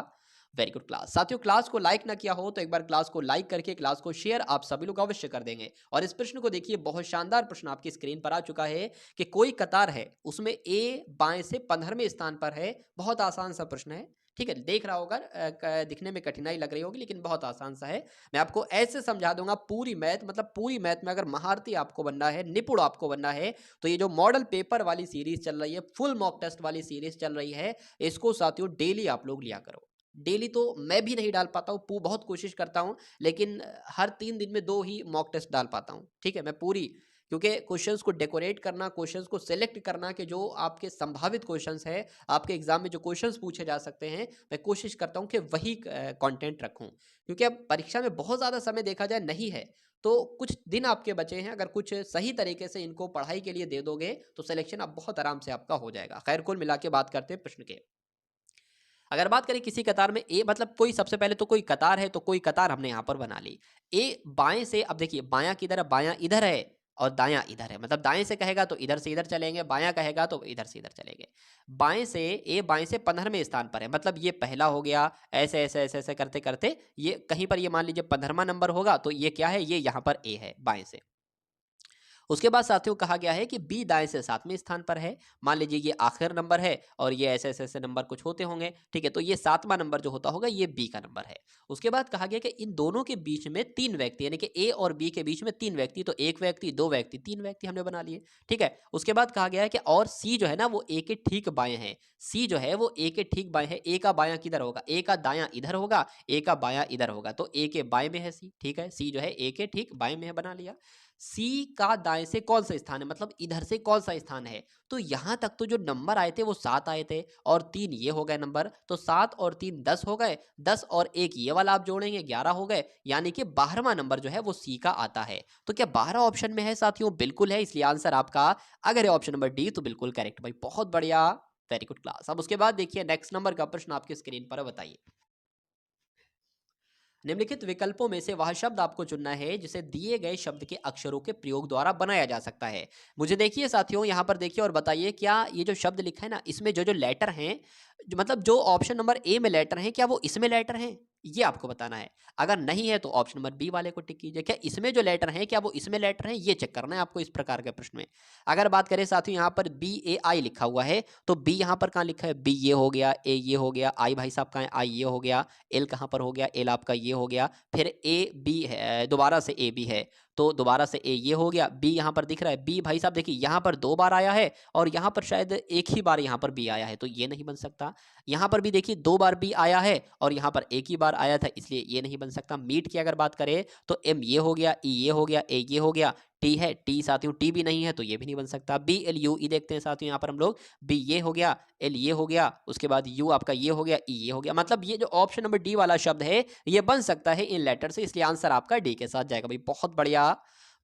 वेरी गुड क्लास। साथियों क्लास को लाइक ना किया हो तो एक बार क्लास को लाइक करके क्लास को शेयर आप सभी लोग अवश्य कर देंगे। और इस प्रश्न को देखिए, बहुत शानदार प्रश्न आपकी स्क्रीन पर आ चुका है कि कोई कतार है उसमें ए बाएं से 15वें स्थान पर है। बहुत आसान सा प्रश्न है, ठीक है, देख रहा होगा दिखने में कठिनाई लग रही होगी लेकिन बहुत आसान सा है। मैं आपको ऐसे समझा दूंगा, पूरी मैथ, मतलब पूरी मैथ में अगर महारथी आपको बनना है, निपुण आपको बनना है, तो ये जो मॉडल पेपर वाली सीरीज चल रही है, फुल मॉक टेस्ट वाली सीरीज चल रही है, इसको साथियों डेली आप लोग लिया करो। डेली तो मैं भी नहीं डाल पाता हूँ, बहुत कोशिश करता हूँ, लेकिन हर 3 दिन में 2 ही मॉक टेस्ट डाल पाता हूँ। ठीक है, मैं पूरी, क्योंकि क्वेश्चंस को डेकोरेट करना, क्वेश्चंस को सिलेक्ट करना कि जो आपके संभावित क्वेश्चंस है, आपके एग्जाम में जो क्वेश्चंस पूछे जा सकते हैं, मैं कोशिश करता हूँ कि वही कंटेंट रखूँ। क्योंकि अब परीक्षा में बहुत ज़्यादा समय देखा जाए नहीं है, तो कुछ दिन आपके बचे हैं, अगर कुछ सही तरीके से इनको पढ़ाई के लिए दे दोगे तो सिलेक्शन आप बहुत आराम से आपका हो जाएगा। खैर, कुल मिला के बात करते हैं प्रश्न के। अगर बात करें किसी कतार में ए, मतलब कोई सबसे पहले तो कोई कतार है, तो कोई कतार हमने यहां पर बना ली। ए बाएं से, अब देखिए बायां किधर है, बायां इधर है और दायां इधर है, मतलब दाएं से कहेगा तो इधर से इधर चलेंगे, बायां कहेगा तो इधर से इधर चलेंगे। बाएं से, ए बाएं से 15वें स्थान पर है, मतलब ये पहला हो गया, ऐसे ऐसे ऐसे ऐसे करते करते ये कहीं पर, ये मान लीजिए 15वां नंबर होगा, तो ये क्या है, ये यहाँ पर ए है बाएं से। उसके बाद साथियों कहा गया है कि बी दाएं से 7वें स्थान पर है। मान लीजिए ये आखिर नंबर है और ये ऐसे ऐसे ऐसे नंबर कुछ होते होंगे, ठीक है, तो ये 7वां नंबर जो होता होगा ये बी का नंबर है। उसके बाद कहा गया कि इन दोनों के बीच में 3 व्यक्ति, यानी कि ए और बी के बीच में 3 व्यक्ति, तो 1 व्यक्ति, 2 व्यक्ति, 3 व्यक्ति हमने बना लिए। ठीक है, उसके बाद कहा गया है कि और सी जो है ना वो ए के ठीक बाएं है। सी जो है वो ए के ठीक बाएं है। ए का बायां किधर होगा, ए का दायां इधर होगा, ए का बायां इधर होगा, तो ए के बाएं में है सी। ठीक है, सी जो है ए के ठीक बाएं में है, बना लिया। सी का दाएं से कौन सा स्थान है, मतलब इधर से कौन सा स्थान है, तो यहां तक तो जो नंबर आए थे वो 7 आए थे, और 3 ये हो गए नंबर, तो 7 और 3 10 हो गए, 10 और 1 ये वाला आप जोड़ेंगे 11 हो गए, यानी कि 12वां नंबर जो है वो सी का आता है। तो क्या 12 ऑप्शन में है साथियों, बिल्कुल है, इसलिए आंसर आपका अगर है ऑप्शन नंबर डी तो बिल्कुल करेक्ट भाई, बहुत बढ़िया, वेरी गुड क्लास। अब उसके बाद देखिए नेक्स्ट नंबर का प्रश्न आपकी स्क्रीन पर है, बताइए। निम्नलिखित विकल्पों में से वह शब्द आपको चुनना है जिसे दिए गए शब्द के अक्षरों के प्रयोग द्वारा बनाया जा सकता है। मुझे देखिए साथियों यहाँ पर देखिए और बताइए, क्या ये जो शब्द लिखा है ना, इसमें जो जो लेटर हैं, मतलब जो ऑप्शन नंबर ए में लेटर हैं, क्या वो इसमें लेटर हैं, ये आपको बताना है। अगर नहीं है तो ऑप्शन नंबर बी वाले को टिक कीजिए, क्या इसमें जो लेटर हैं क्या वो इसमें लेटर हैं, ये चेक करना है आपको इस प्रकार के प्रश्न में। अगर बात करें साथियों यहाँ पर बी ए आई लिखा हुआ है, तो बी यहाँ पर कहाँ लिखा है, बी ये हो गया, ए ये हो गया, आई भाई साहब कहाँ है, आई ये हो गया, एल कहाँ पर हो गया, एल आपका ये हो गया, फिर ए बी है, दोबारा से ए बी है, तो दोबारा से ए ये हो गया, बी यहाँ पर दिख रहा है, बी भाई साहब देखिए यहाँ पर 2 बार आया है और यहाँ पर शायद एक ही बार यहाँ पर बी आया है, तो ये नहीं बन सकता। यहाँ पर भी देखिए 2 बार बी आया है और यहाँ पर एक ही बार आया था, इसलिए ये नहीं बन सकता। मीट की अगर बात करें तो एम ये हो गया, ई ये हो गया, ए ये हो गया, टी है, टी साथियों टी भी नहीं है तो ये भी नहीं बन सकता। बी एल यू ई देखते हैं साथियों, यहाँ पर हम लोग बी ये हो गया, एल ये हो गया, उसके बाद यू आपका ये हो गया, ई ये हो गया। मतलब ये जो ऑप्शन नंबर डी वाला शब्द है ये बन सकता है इन लेटर से, इसलिए आंसर आपका डी के साथ जाएगा भाई। बहुत बढ़िया,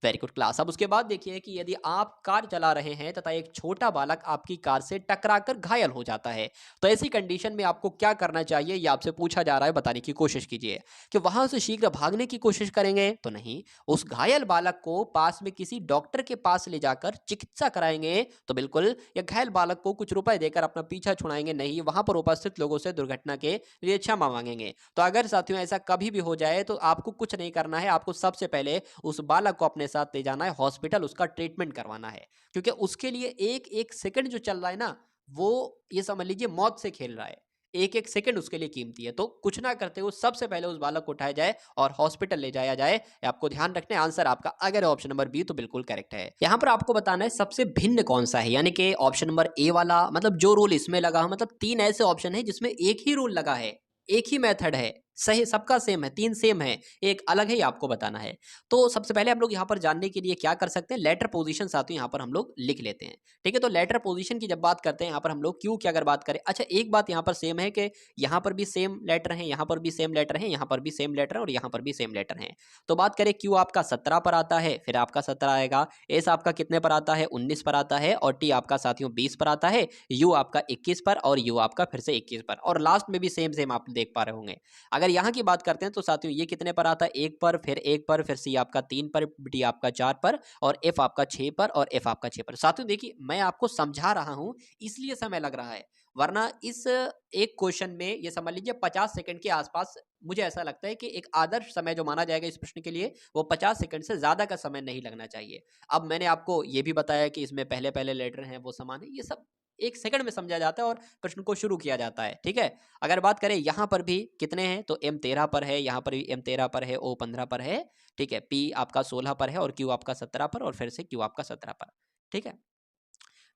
वेरी गुड क्लास। अब उसके बाद देखिए कि यदि आप कार चला रहे हैं तथा एक छोटा बालक आपकी कार से टकराकर घायल हो जाता है, तो ऐसी कंडीशन में आपको क्या करना चाहिए, ये आपसे पूछा जा रहा है, बताने की कोशिश कीजिए। कि वहां से शीघ्र भागने की कोशिश करेंगे तो नहीं, उस घायल बालक को पास में किसी डॉक्टर के पास ले जाकर चिकित्सा कराएंगे तो बिल्कुल, या घायल बालक को कुछ रुपए देकर अपना पीछा छुड़ाएंगे, नहीं, वहां पर उपस्थित लोगों से दुर्घटना के लिए क्षमा मांगेंगे। तो अगर साथियों ऐसा कभी भी हो जाए तो आपको कुछ नहीं करना है, आपको सबसे पहले उस बालक को अपने साथ ले जाना है हॉस्पिटल, उसका ट्रीटमेंट करवाना है, क्योंकि उसके लिए एक एक सेकंड जो चल रहा है ना, वो ये समझ लीजिए मौत से खेल रहा है। एक एक सेकंड उसके लिए कीमती है, तो कुछ ना करते हुए सबसे पहले उस बालक को उठाया जाए और हॉस्पिटल ले जाया जाए। आपको ध्यान रखना है, आंसर आपका अगर ऑप्शन नंबर बी तो बिल्कुल करेक्ट है। यहां पर आपको बताना है सबसे भिन्न कौन सा है, यानी कि ऑप्शन नंबर ए वाला, मतलब जो रूल इसमें लगा, मतलब 3 ऐसे ऑप्शन है जिसमें एक ही रूल लगा है, एक ही मेथड है, सही सबका सेम है, 3 सेम है, एक अलग है, ये आपको बताना है। तो सबसे पहले हम लोग यहाँ पर जानने के लिए क्या कर सकते हैं, लेटर पोजीशन साथियों यहाँ पर हम लोग लिख लेते हैं। ठीक है, तो लेटर पोजीशन की जब बात करते हैं यहाँ पर हम लोग क्यू की अगर बात करें, अच्छा एक बात यहाँ पर सेम है कि यहाँ पर भी सेम लेटर है, यहाँ पर भी सेम लेटर है, यहाँ पर भी सेम लेटर है और यहाँ पर भी सेम लेटर है। तो बात करें क्यू आपका 17 पर आता है, फिर आपका 17 आएगा, एस आपका कितने पर आता है, 19 पर आता है, और टी आपका साथियों 20 पर आता है, यू आपका 21 पर, और यू आपका फिर से 21 पर, और लास्ट में भी सेम सेम आप देख पा रहे होंगे। अगर यहाँ की बात करते हैं तो साथियों ये कितने पर आता है, 1 पर, फिर 1 पर, फिर सी आपका 3 पर, डी आपका 4 पर, और एफ आपका 6 पर, और एफ आपका 6 पर। साथियों देखिए मैं आपको समझा रहा हूं इसलिए समय लग रहा है, वरना इस एक क्वेश्चन में ये समझ लीजिए 50 सेकंड के आसपास, मुझे ऐसा लगता है कि एक आदर्श समय जो माना जाएगा इस प्रश्न के लिए वो 50 सेकंड से ज्यादा का समय नहीं लगना चाहिए। अब मैंने आपको ये भी बताया कि इसमें पहले पहले लेटर हैं वो समान है, ये सब एक सेकंड में समझा जाता है और प्रश्न को शुरू किया जाता है। ठीक है, अगर बात करें यहाँ पर भी कितने हैं, तो एम 13 पर है, यहाँ पर भी एम 13 पर है, ओ 15 पर है, ठीक है, पी आपका 16 पर है, और क्यू आपका 17 पर, और फिर से क्यू आपका 17 पर। ठीक है,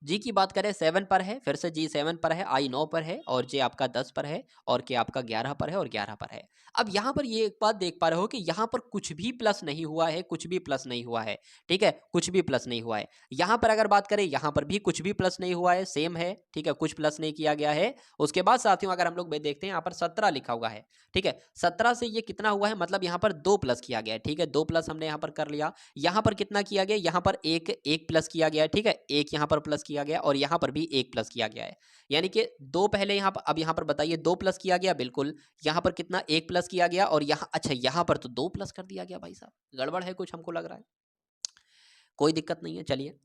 जी की बात करें 7 पर है, फिर से जी 7 पर है, आई 9 पर है, और जे आपका 10 पर है, और के आपका 11 पर है, और 11 पर है। अब यहाँ पर ये एक बात देख पा रहे हो कि यहाँ पर कुछ भी प्लस नहीं हुआ है, कुछ भी प्लस नहीं हुआ है। ठीक है, कुछ भी प्लस नहीं हुआ है। यहाँ पर अगर बात करें, यहाँ पर भी कुछ भी प्लस नहीं हुआ है, सेम है। ठीक है, कुछ प्लस नहीं किया गया है। उसके बाद साथियों अगर हम लोग देखते हैं यहाँ पर 17 लिखा हुआ है। ठीक है, 17 से ये कितना हुआ है, मतलब यहाँ पर 2 प्लस किया गया है। ठीक है, 2 प्लस हमने यहाँ पर कर लिया। यहाँ पर कितना किया गया, यहाँ पर एक प्लस किया गया है। ठीक है, एक यहाँ पर प्लस किया गया और यहाँ पर भी एक प्लस किया गया है, यानी कि 2 पहले यहाँ पर, अब यहाँ पर बताइए 2 प्लस किया गया, बिल्कुल। यहाँ पर कितना, 1 प्लस किया गया, और यहाँ अच्छा यहाँ पर तो 2 प्लस कर दिया गया। भाई साहब गड़बड़ है कुछ, हमको लग रहा है। कोई दिक्कत नहीं है, चलिए।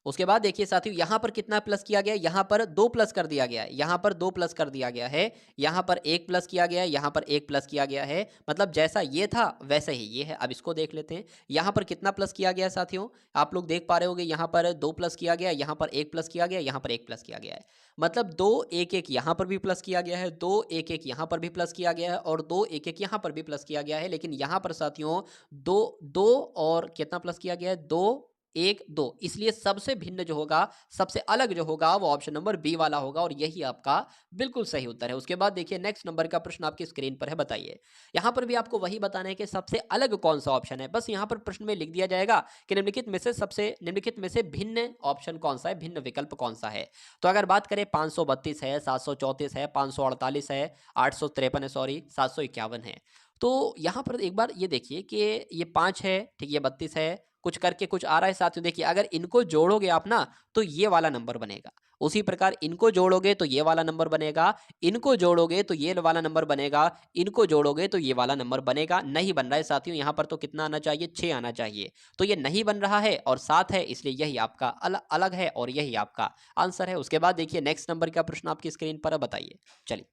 उसके बाद देखिए साथियों यहाँ पर कितना प्लस किया गया, यहाँ पर 2 प्लस कर दिया गया है, यहाँ पर 2 प्लस कर दिया गया है, यहाँ पर 1 प्लस किया गया है, यहाँ पर 1 प्लस किया गया है, मतलब जैसा ये था वैसे ही ये है। अब इसको देख लेते हैं, यहाँ पर कितना प्लस किया गया है साथियों, आप लोग देख पा रहे होंगे, यहाँ पर 2 प्लस किया गया, यहाँ पर 1 प्लस किया गया, यहाँ पर 1 प्लस किया गया है, मतलब 2 1 1 यहाँ पर भी प्लस किया गया है, 2 1 1 यहाँ पर भी प्लस किया गया है, और 2 1 1 यहाँ पर भी प्लस किया गया है। लेकिन यहाँ पर साथियों 2 2 और कितना प्लस किया गया है, 2 1 2, इसलिए सबसे भिन्न जो होगा, सबसे अलग जो होगा वो ऑप्शन नंबर बी वाला होगा, और यही आपका बिल्कुल सही उत्तर है। उसके बाद देखिए नेक्स्ट नंबर का प्रश्न आपकी स्क्रीन पर है, बताइए। यहां पर भी आपको वही बताना है कि सबसे अलग कौन सा ऑप्शन है। बस यहां पर प्रश्न में लिख दिया जाएगा कि निम्नलिखित में से भिन्न ऑप्शन कौन सा है, भिन्न विकल्प कौन सा है। तो अगर बात करें 532 है, 734 है, 548 है, 853 है, सॉरी 751 है। तो यहां पर एक बार ये देखिए कि ये 5 है, ठीक, ये 32 है, कुछ करके कुछ आ रहा है साथियों। देखिए अगर इनको जोड़ोगे आप ना तो ये वाला नंबर बनेगा, उसी प्रकार इनको जोड़ोगे तो ये वाला नंबर बनेगा, इनको जोड़ोगे तो ये वाला नंबर बनेगा, इनको जोड़ोगे तो ये वाला नंबर बनेगा। नहीं बन रहा है साथियों, यहाँ पर तो कितना आना चाहिए, 6 आना चाहिए, तो ये नहीं बन रहा है और 7 है, इसलिए यही आपका अलग है और यही आपका आंसर है। उसके बाद देखिए नेक्स्ट नंबर का प्रश्न आपकी स्क्रीन पर है, बताइए। चलिए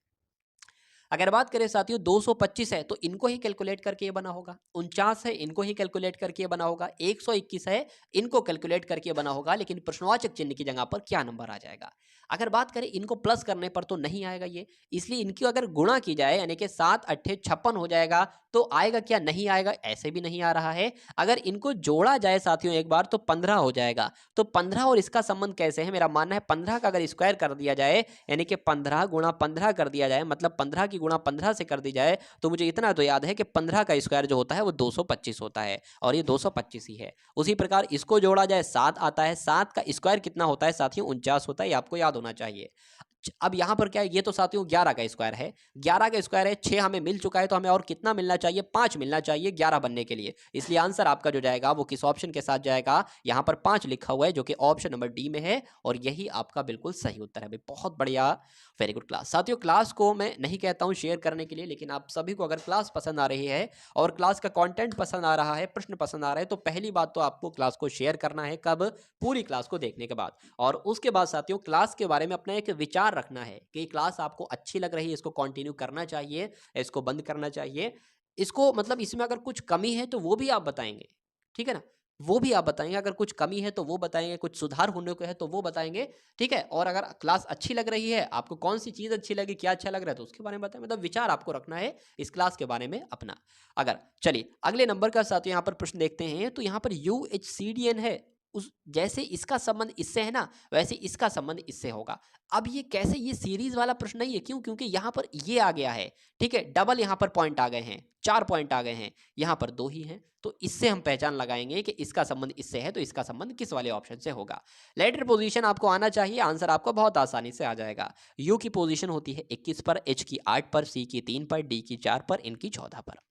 अगर बात करें साथियों 225 है तो इनको ही कैलकुलेट करके ये बना होगा, 49 है इनको ही कैलकुलेट करके ये बना होगा, 121 है इनको कैलकुलेट करके बना होगा, लेकिन प्रश्नवाचक चिन्ह की जगह पर क्या नंबर आ जाएगा। अगर बात करें इनको प्लस करने पर तो नहीं आएगा ये, इसलिए इनकी अगर गुणा की जाए यानी कि 7 8 56 हो जाएगा तो आएगा क्या? नहीं आएगा, ऐसे भी नहीं आ रहा है। अगर इनको जोड़ा जाए साथियों एक बार तो 15 हो जाएगा। तो 15 और इसका संबंध कैसे है? मेरा मानना है 15 का अगर स्क्वायर कर दिया जाए, यानी कि 15 गुणा 15 कर दिया जाए, मतलब 15 की गुणा 15 से कर दी जाए, तो मुझे इतना तो याद है कि 15 का स्क्वायर जो होता है वो 225 होता है, और ये 225 ही है। उसी प्रकार इसको जोड़ा जाए 7 आता है, 7 का स्क्वायर कितना होता है साथियों? 49 होता है, ये आपको याद होना चाहिए। अब यहां पर क्या है, ये तो साथियों 11 का स्क्वायर है, 11 का स्क्वायर है, 6 हमें मिल चुका है, तो हमें और कितना मिलना चाहिए? 5 मिलना चाहिए 11 बनने के लिए। इसलिए आंसर आपका जो जाएगा वो किस ऑप्शन के साथ जाएगा? यहां पर 5 लिखा हुआ है, जो कि ऑप्शन नंबर डी में है, और यही आपका बिल्कुल सही उत्तर है भाई। बहुत बढ़िया, वेरी गुड क्लास। साथियों क्लास को मैं नहीं कहता हूं शेयर करने के लिए, लेकिन आप सभी को अगर क्लास पसंद आ रही है और क्लास का कंटेंट पसंद आ रहा है, प्रश्न पसंद आ रहे हैं, तो पहली बात तो आपको क्लास को शेयर करना है। कब? पूरी क्लास को देखने के बाद। और उसके बाद साथियों क्लास के बारे में अपना एक विचार रखना है कि क्लास आपको अच्छी लग रही है, इसको कंटिन्यू करना चाहिए, इसको बंद करना चाहिए, इसको मतलब इसमें अगर कुछ कमी है तो वो भी आप बताएंगे, ठीक है ना? वो भी आप बताएंगे, अगर कुछ कमी है तो वो बताएंगे, कुछ सुधार होने को है तो वो बताएंगे, ठीक है? और अगर क्लास अच्छी लग रही है, आपको कौन सी चीज़ अच्छी लगी, क्या अच्छा लग रहा है, तो उसके बारे में बताएं। मतलब विचार आपको रखना है इस क्लास के बारे में अपना। अगर चलिए अगले नंबर का साथियों यहाँ पर प्रश्न देखते हैं, तो यहाँ पर UHCDN है, उस जैसे इसका संबंध इससे है ना, वैसे इसका संबंध इससे होगा। अब ये कैसे? ये सीरीज वाला प्रश्न नहीं है, क्यों? क्योंकि यहाँ पर ये आ गया है, ठीक है, डबल यहाँ पर पॉइंट आ गए हैं, 4 पॉइंट आ गए हैं, यहाँ पर 2 ही हैं, तो इससे हम पहचान लगाएंगे कि इसका संबंध इससे है, तो इसका संबंध किस वाले ऑप्शन से होगा। लेटर पोजीशन आपको आना चाहिए, आंसर आपको बहुत आसानी से आ जाएगा। यू की पोजीशन होती है 21 पर, एच की 8 पर, सी की 3 पर, डी की 4 पर, इनकी 14 पर।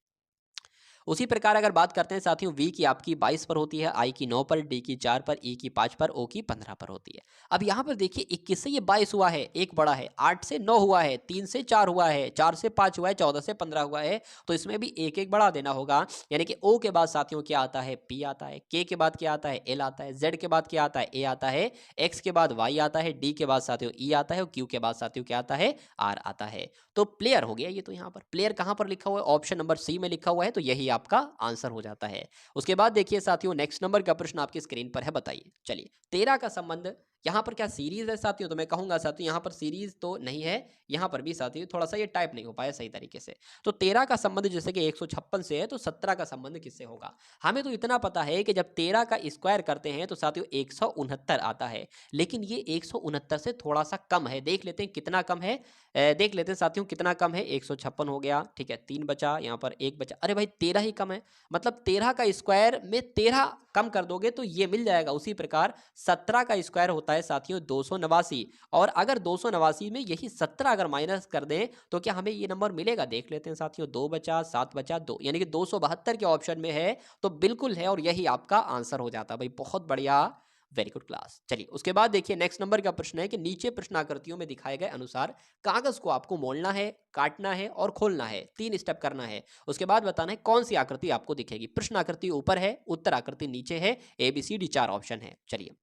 उसी प्रकार अगर बात करते हैं साथियों, वी की आपकी 22 पर होती है, आई की 9 पर, डी की 4 पर, ई की 5 पर, ओ की 15 पर होती है। अब यहाँ पर देखिए 21 से ये 22 हुआ है, एक बड़ा है, 8 से 9 हुआ है, 3 से 4 हुआ है, 4 से 5 हुआ है, 14 से 15 हुआ है, तो इसमें भी एक एक बढ़ा देना होगा। यानी कि ओ के बाद साथियों क्या आता है? पी आता है, के के बाद क्या आता है? एल आता है, जेड के बाद क्या आता है? ए आता है, एक्स के बाद वाई आता है, डी के बाद साथियों ई आता है, और क्यू के बाद साथियों क्या आता है? आर आता है। तो प्लेयर हो गया ये। तो यहाँ पर प्लेयर कहाँ पर लिखा हुआ है? ऑप्शन नंबर सी में लिखा हुआ है, तो यही आपका आंसर हो जाता है। उसके बाद देखिए साथियों नेक्स्ट नंबर का प्रश्न आपकी स्क्रीन पर है, बताइए। चलिए 13 का संबंध, यहाँ पर क्या सीरीज है साथियों? तो मैं कहूंगा साथियों यहाँ पर सीरीज तो नहीं है, यहाँ पर भी साथियों थोड़ा सा ये टाइप नहीं हो पाया सही तरीके से। तो 13 का संबंध जैसे कि 156 से है, तो 17 का संबंध किससे होगा? हमें तो इतना पता है कि जब 13 का स्क्वायर करते हैं तो साथियों 169 आता है, लेकिन ये 169 से थोड़ा सा कम है। देख लेते हैं कितना कम है, देख लेते हैं साथियों कितना कम है। 156 हो गया, ठीक है, 3 बचा, यहाँ पर 1 बचा, अरे भाई 13 ही कम है। मतलब 13 का स्क्वायर में 13 कम कर दोगे तो ये मिल जाएगा। उसी प्रकार 17 का स्क्वायर होता है साथियों 289, और अगर 289 में यही 17 अगर माइनस कर दें तो क्या हमें ये नंबर मिलेगा? देख लेते हैं साथियों, 2 बचा, 7 बचा, 2, यानी कि 272 के ऑप्शन में है, तो बिल्कुल है, और यही आपका आंसर हो जाता है भाई। बहुत बढ़िया, वेरी गुड क्लास। चलिए उसके बाद देखिए नेक्स्ट नंबर का प्रश्न है कि नीचे प्रश्न आकृतियों में दिखाए गए अनुसार कागज को आपको मोड़ना है, काटना है और खोलना है, 3 स्टेप करना है। उसके बाद बताना है कौन सी आकृति आपको दिखेगी। प्रश्न आकृति ऊपर है, उत्तर आकृति नीचे है, ABCD 4 ऑप्शन है। चलिए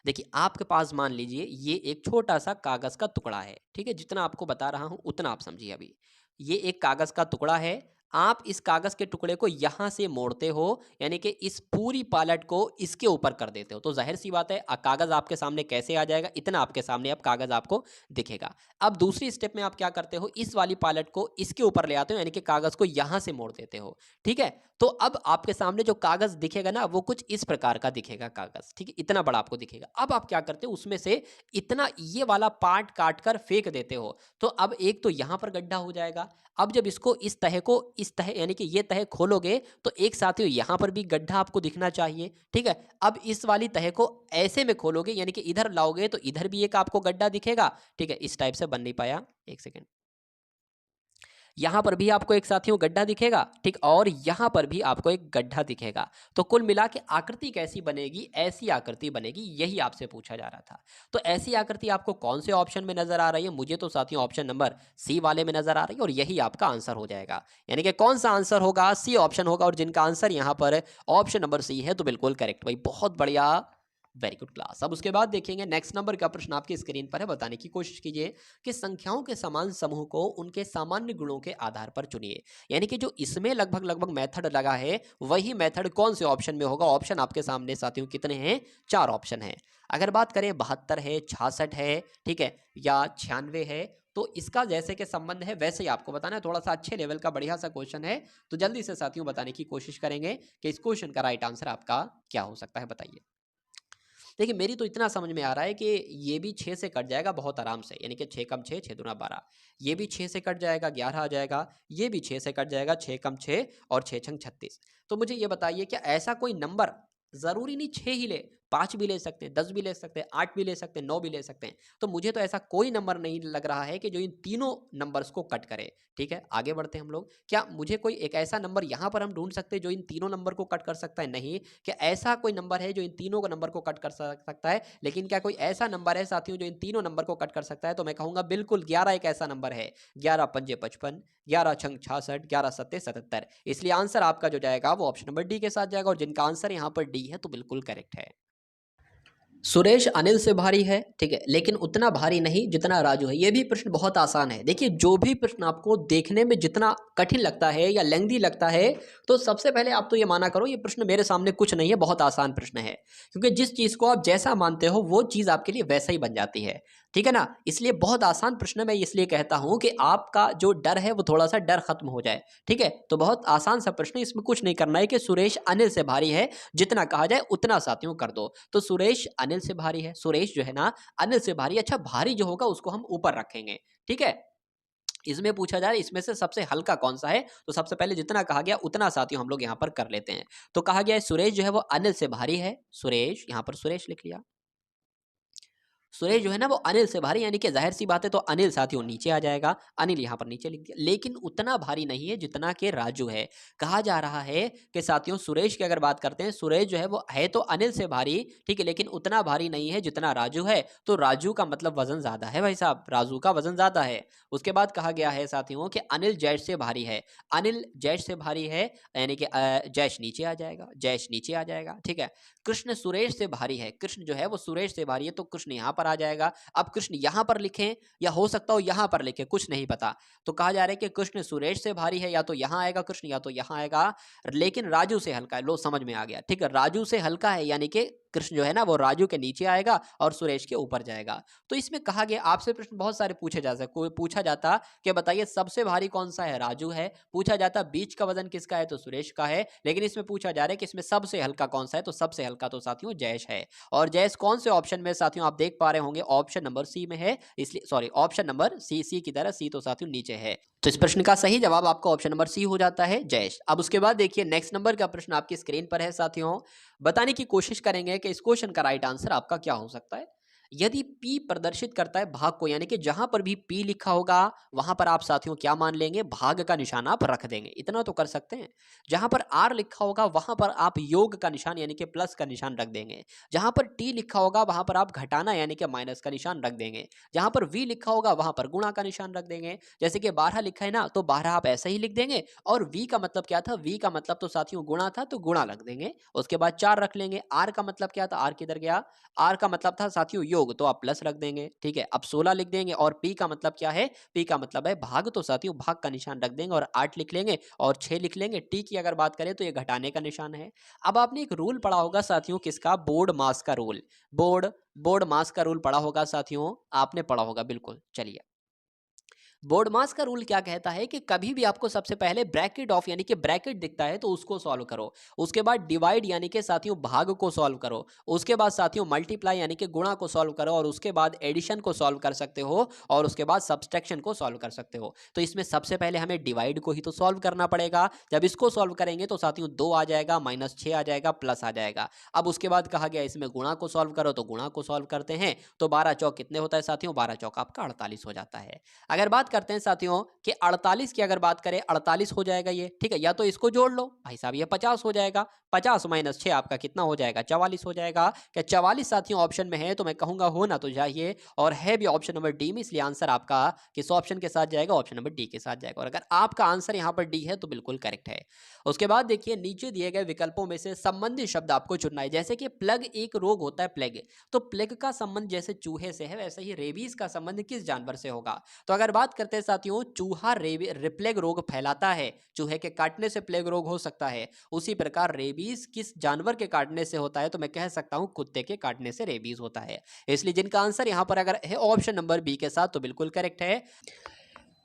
देखिए आपके पास मान लीजिए ये एक छोटा सा कागज का टुकड़ा है, ठीक है, जितना आपको बता रहा हूं उतना आप समझिए। अभी ये एक कागज का टुकड़ा है, आप इस कागज के टुकड़े को यहां से मोड़ते हो, यानी कि इस पूरी पालट को इसके ऊपर कर देते हो, तो जाहिर सी बात है कागज आपके सामने कैसे आ जाएगा? इतना आपके सामने अब कागज आपको दिखेगा। अब दूसरी स्टेप में आप क्या करते हो? इस वाली पालट को इसके ऊपर ले आते हो, यानी कि कागज को यहां से मोड़ देते हो, ठीक है। तो अब आपके सामने जो कागज दिखेगा ना, वो कुछ इस प्रकार का दिखेगा कागज, ठीक है, इतना बड़ा आपको दिखेगा। अब आप क्या करते हो? उसमें से इतना ये वाला पार्ट काट कर फेंक देते हो, तो अब एक तो यहां पर गड्ढा हो जाएगा। अब जब इसको इस तह यानी कि ये तह खोलोगे तो एक साथियों यहां पर भी गड्ढा आपको दिखना चाहिए, ठीक है। अब इस वाली तह को ऐसे में खोलोगे, यानी कि इधर लाओगे तो इधर भी एक आपको गड्ढा दिखेगा, ठीक है। इस टाइप से बन नहीं पाया, एक सेकेंड। यहां पर भी आपको एक साथियों गड्ढा दिखेगा, ठीक, और यहां पर भी आपको एक गड्ढा दिखेगा। तो कुल मिला के आकृति कैसी बनेगी? ऐसी आकृति बनेगी, यही आपसे पूछा जा रहा था। तो ऐसी आकृति आपको कौन से ऑप्शन में नजर आ रही है? मुझे तो साथियों ऑप्शन नंबर सी वाले में नजर आ रही है, और यही आपका आंसर हो जाएगा। यानी कि कौन सा आंसर होगा? सी ऑप्शन होगा, और जिनका आंसर यहां पर ऑप्शन नंबर सी है, तो बिल्कुल करेक्ट भाई, बहुत बढ़िया, वेरी गुड क्लास। अब उसके बाद देखेंगे नेक्स्ट नंबर का प्रश्न आपकी स्क्रीन पर है, बताने की कोशिश कीजिए कि संख्याओं के समान समूह को उनके सामान्य गुणों के आधार पर चुनिए। यानी कि जो इसमें लगभग लगभग मेथड लगा है, वही मेथड कौन से ऑप्शन में होगा? ऑप्शन आपके सामने साथियों कितने हैं? 4 ऑप्शन है। अगर बात करें 72 है, 66 है, ठीक है, या 96 है, तो इसका जैसे कि संबंध है वैसे ही आपको बताना है। थोड़ा सा अच्छे लेवल का बढ़िया सा क्वेश्चन है, तो जल्दी से साथियों बताने की कोशिश करेंगे कि इस क्वेश्चन का राइट आंसर आपका क्या हो सकता है, बताइए। देखिए मेरी तो इतना समझ में आ रहा है कि ये भी 6 से कट जाएगा बहुत आराम से, यानी कि 6 कम 6 6 दूना 12। ये भी 6 से कट जाएगा 11 आ जाएगा, ये भी 6 से कट जाएगा 6 कम 6 और 6 छंग 36। तो मुझे ये बताइए क्या ऐसा कोई नंबर, जरूरी नहीं 6 ही ले, 5 भी ले सकते हैं, 10 भी ले सकते हैं, 8 भी ले सकते हैं, 9 भी ले सकते हैं। तो मुझे तो ऐसा कोई नंबर नहीं लग रहा है कि जो इन तीनों नंबर्स को कट करे। ठीक है, आगे बढ़ते हैं हम लोग। क्या मुझे कोई एक ऐसा नंबर यहां पर हम ढूंढ सकते हैं जो इन तीनों नंबर को कट कर सकता है? नहीं। क्या ऐसा कोई नंबर है जो इन तीनों नंबर को कट कर सकता है? लेकिन क्या कोई ऐसा नंबर है साथियों जो इन तीनों नंबर को कट कर सकता है? तो मैं कहूंगा बिल्कुल 11 एक ऐसा नंबर है। 11 पंजे 55, 11 छंग 66, 11 सत्ते 77। इसलिए आंसर आपका जो जाएगा वो ऑप्शन नंबर डी के साथ जाएगा, और जिनका आंसर यहाँ पर डी है तो बिल्कुल करेक्ट है। सुरेश अनिल से भारी है, ठीक है, लेकिन उतना भारी नहीं जितना राजू है। ये भी प्रश्न बहुत आसान है। देखिए जो भी प्रश्न आपको देखने में जितना कठिन लगता है या लेंदी लगता है, तो सबसे पहले आप तो ये माना करो ये प्रश्न मेरे सामने कुछ नहीं है, बहुत आसान प्रश्न है। क्योंकि जिस चीज को आप जैसा मानते हो वो चीज आपके लिए वैसा ही बन जाती है। ठीक है ना, इसलिए बहुत आसान प्रश्न मैं इसलिए कहता हूं कि आपका जो डर है वो थोड़ा सा डर खत्म हो जाए। ठीक है, तो बहुत आसान सा प्रश्न, इसमें कुछ नहीं करना है कि सुरेश अनिल से भारी है, जितना कहा जाए उतना साथियों कर दो। तो सुरेश अनिल से भारी है, सुरेश जो है ना अनिल से भारी। अच्छा, भारी जो होगा उसको हम ऊपर रखेंगे। ठीक है, इसमें पूछा जा रहा है इसमें से सबसे हल्का कौन सा है, तो सबसे पहले जितना कहा गया उतना साथियों हम लोग यहां पर कर लेते हैं। तो कहा गया है सुरेश जो है वो अनिल से भारी है, सुरेश, यहां पर सुरेश लिख लिया। सुरेश जो है ना वो अनिल से भारी, यानी कि जाहिर सी बात है तो अनिल साथियों नीचे आ जाएगा, अनिल यहां पर नीचे लिख दिया। लेकिन उतना भारी नहीं है जितना कि राजू है। कहा जा रहा है कि साथियों सुरेश की अगर बात करते हैं, सुरेश जो है वो है तो अनिल से भारी, ठीक है, लेकिन उतना भारी नहीं है जितना राजू है। तो राजू का मतलब वजन ज्यादा है भाई साहब, राजू का वजन ज्यादा है। उसके बाद कहा गया है साथियों कि अनिल जैश से भारी है, अनिल जैश से भारी है, यानी कि जैश नीचे आ जाएगा, जैश नीचे आ जाएगा। ठीक है, कृष्ण सुरेश से भारी है, कृष्ण जो है वो सुरेश से भारी है, तो कृष्ण यहां पर आ जाएगा। अब कृष्ण यहां पर लिखें या हो सकता हो यहां पर लिखें, कुछ नहीं पता। तो कहा जा रहा है कि कृष्ण सुरेश से भारी है, या तो यहां आएगा कृष्ण या तो यहां आएगा, लेकिन राजू से हल्का है। लो समझ में आ गया, ठीक है, राजू से हल्का है, यानी कि कृष्ण जो है ना वो राजू के नीचे आएगा और सुरेश के ऊपर जाएगा। तो इसमें कहा गया, आपसे प्रश्न बहुत सारे पूछा जाता कि बताइए सबसे भारी कौन सा है, राजू है। पूछा जाता बीच का वजन किसका है, तो सुरेश का है। लेकिन इसमें पूछा जा रहा है कि इसमें सबसे हल्का कौन सा है, तो सबसे हल्का तो साथियों जयेश है। और जयेश कौन से ऑप्शन में साथियों आप देख पा रहे होंगे, ऑप्शन नंबर सी में है, इसलिए सॉरी ऑप्शन नंबर सी, सी की तरह सी तो साथियों नीचे है। तो इस प्रश्न का सही जवाब आपका ऑप्शन नंबर सी हो जाता है, जयेश। अब उसके बाद देखिए नेक्स्ट नंबर का प्रश्न आपकी स्क्रीन पर है साथियों। बताने की कोशिश करेंगे कि इस क्वेश्चन का राइट आंसर आपका क्या हो सकता है। यदि P प्रदर्शित करता है भाग को, यानी कि जहां पर भी P लिखा होगा वहां पर आप साथियों क्या मान लेंगे, भाग का निशान आप रख देंगे, इतना तो कर सकते हैं। जहां पर R लिखा होगा वहां पर आप योग का निशान यानी कि प्लस का निशान रख देंगे। जहां पर T लिखा होगा वहां पर आप घटाना यानी कि माइनस का निशान रख देंगे। जहां पर V लिखा होगा वहां पर गुणा का निशान रख देंगे। जैसे कि 12 लिखा है ना, तो 12 आप ऐसे ही लिख देंगे। और V का मतलब क्या था, V का मतलब तो साथियों गुणा था, तो गुणा रख देंगे। उसके बाद 4 रख लेंगे। R का मतलब क्या था, R किधर गया, R का मतलब था साथियों योग, तो आप प्लस रख देंगे। ठीक है, अब 16 लिख देंगे। और P का मतलब क्या है, P का मतलब है भाग, तो साथियों भाग का निशान रख देंगे और 8 लिख लेंगे और 6 लिख लेंगे। T की अगर बात करें तो ये घटाने का निशान है। अब आपने एक रूल पढ़ा होगा साथियों, किसका, बोर्ड मास का रूल, बोर्ड मास का रूल पढ़ा होगा साथियों, आपने पढ़ा होगा बिल्कुल। चलिए, बोर्ड मास का रूल क्या कहता है कि कभी भी आपको सबसे पहले ब्रैकेट ऑफ यानी कि ब्रैकेट दिखता है तो उसको सॉल्व करो। उसके बाद डिवाइड यानी कि साथियों भाग को सॉल्व करो। उसके बाद साथियों मल्टीप्लाई यानी कि गुणा को सॉल्व करो। और उसके बाद एडिशन को सॉल्व कर सकते हो। और उसके बाद सब्सट्रैक्शन को सॉल्व कर सकते हो। तो इसमें सबसे पहले हमें डिवाइड को ही तो सॉल्व करना पड़ेगा। जब इसको सॉल्व करेंगे तो साथियों 2 आ जाएगा, -6 आ जाएगा, प्लस आ जाएगा। अब उसके बाद कहा गया इसमें गुणा को सॉल्व करो, तो गुणा को सॉल्व करते हैं। तो 12 चौक कितने होता है साथियों, 12 चौक आपका 48 हो जाता है। अगर बात करते हैं साथियों कि 48 की अगर बात करें, 48 हो जाएगा ये, ठीक है, या तो इसको जोड़ लो भाई साहब, ये 50 हो जाएगा। 50 - 6 आपका कितना हो जाएगा, 44 हो जाएगा। क्या 44 साथियों ऑप्शन में है, तो मैं कहूंगा होना तो चाहिए, और है भी ऑप्शन नंबर डी में, इसलिए आंसर आपका किस ऑप्शन के साथ जाएगा, ऑप्शन नंबर डी के साथ जाएगा। और अगर आपका आंसर यहां पर डी है तो बिल्कुल करेक्ट है। उसके बाद देखिए नीचे दिए गए विकल्पों में से संबंधित शब्द आपको चुनना है। जैसे कि प्लग एक रोग होता है, प्लेग, तो प्लेग का संबंध जैसे चूहे से है, वैसे ही रेबीज का संबंध किस जानवर से होगा। तो अगर बात करते हैं साथियों चूहा रिप्लेग रोग फैलाता है, चूहे के काटने से प्लेग रोग हो सकता है, उसी प्रकार रेबीज किस जानवर के काटने से होता है? तो मैं कह सकता हूं कुत्ते के काटने से रेबीज होता है। इसलिए जिनका आंसर यहां पर अगर है ऑप्शन नंबर बी के साथ तो बिल्कुल करेक्ट है।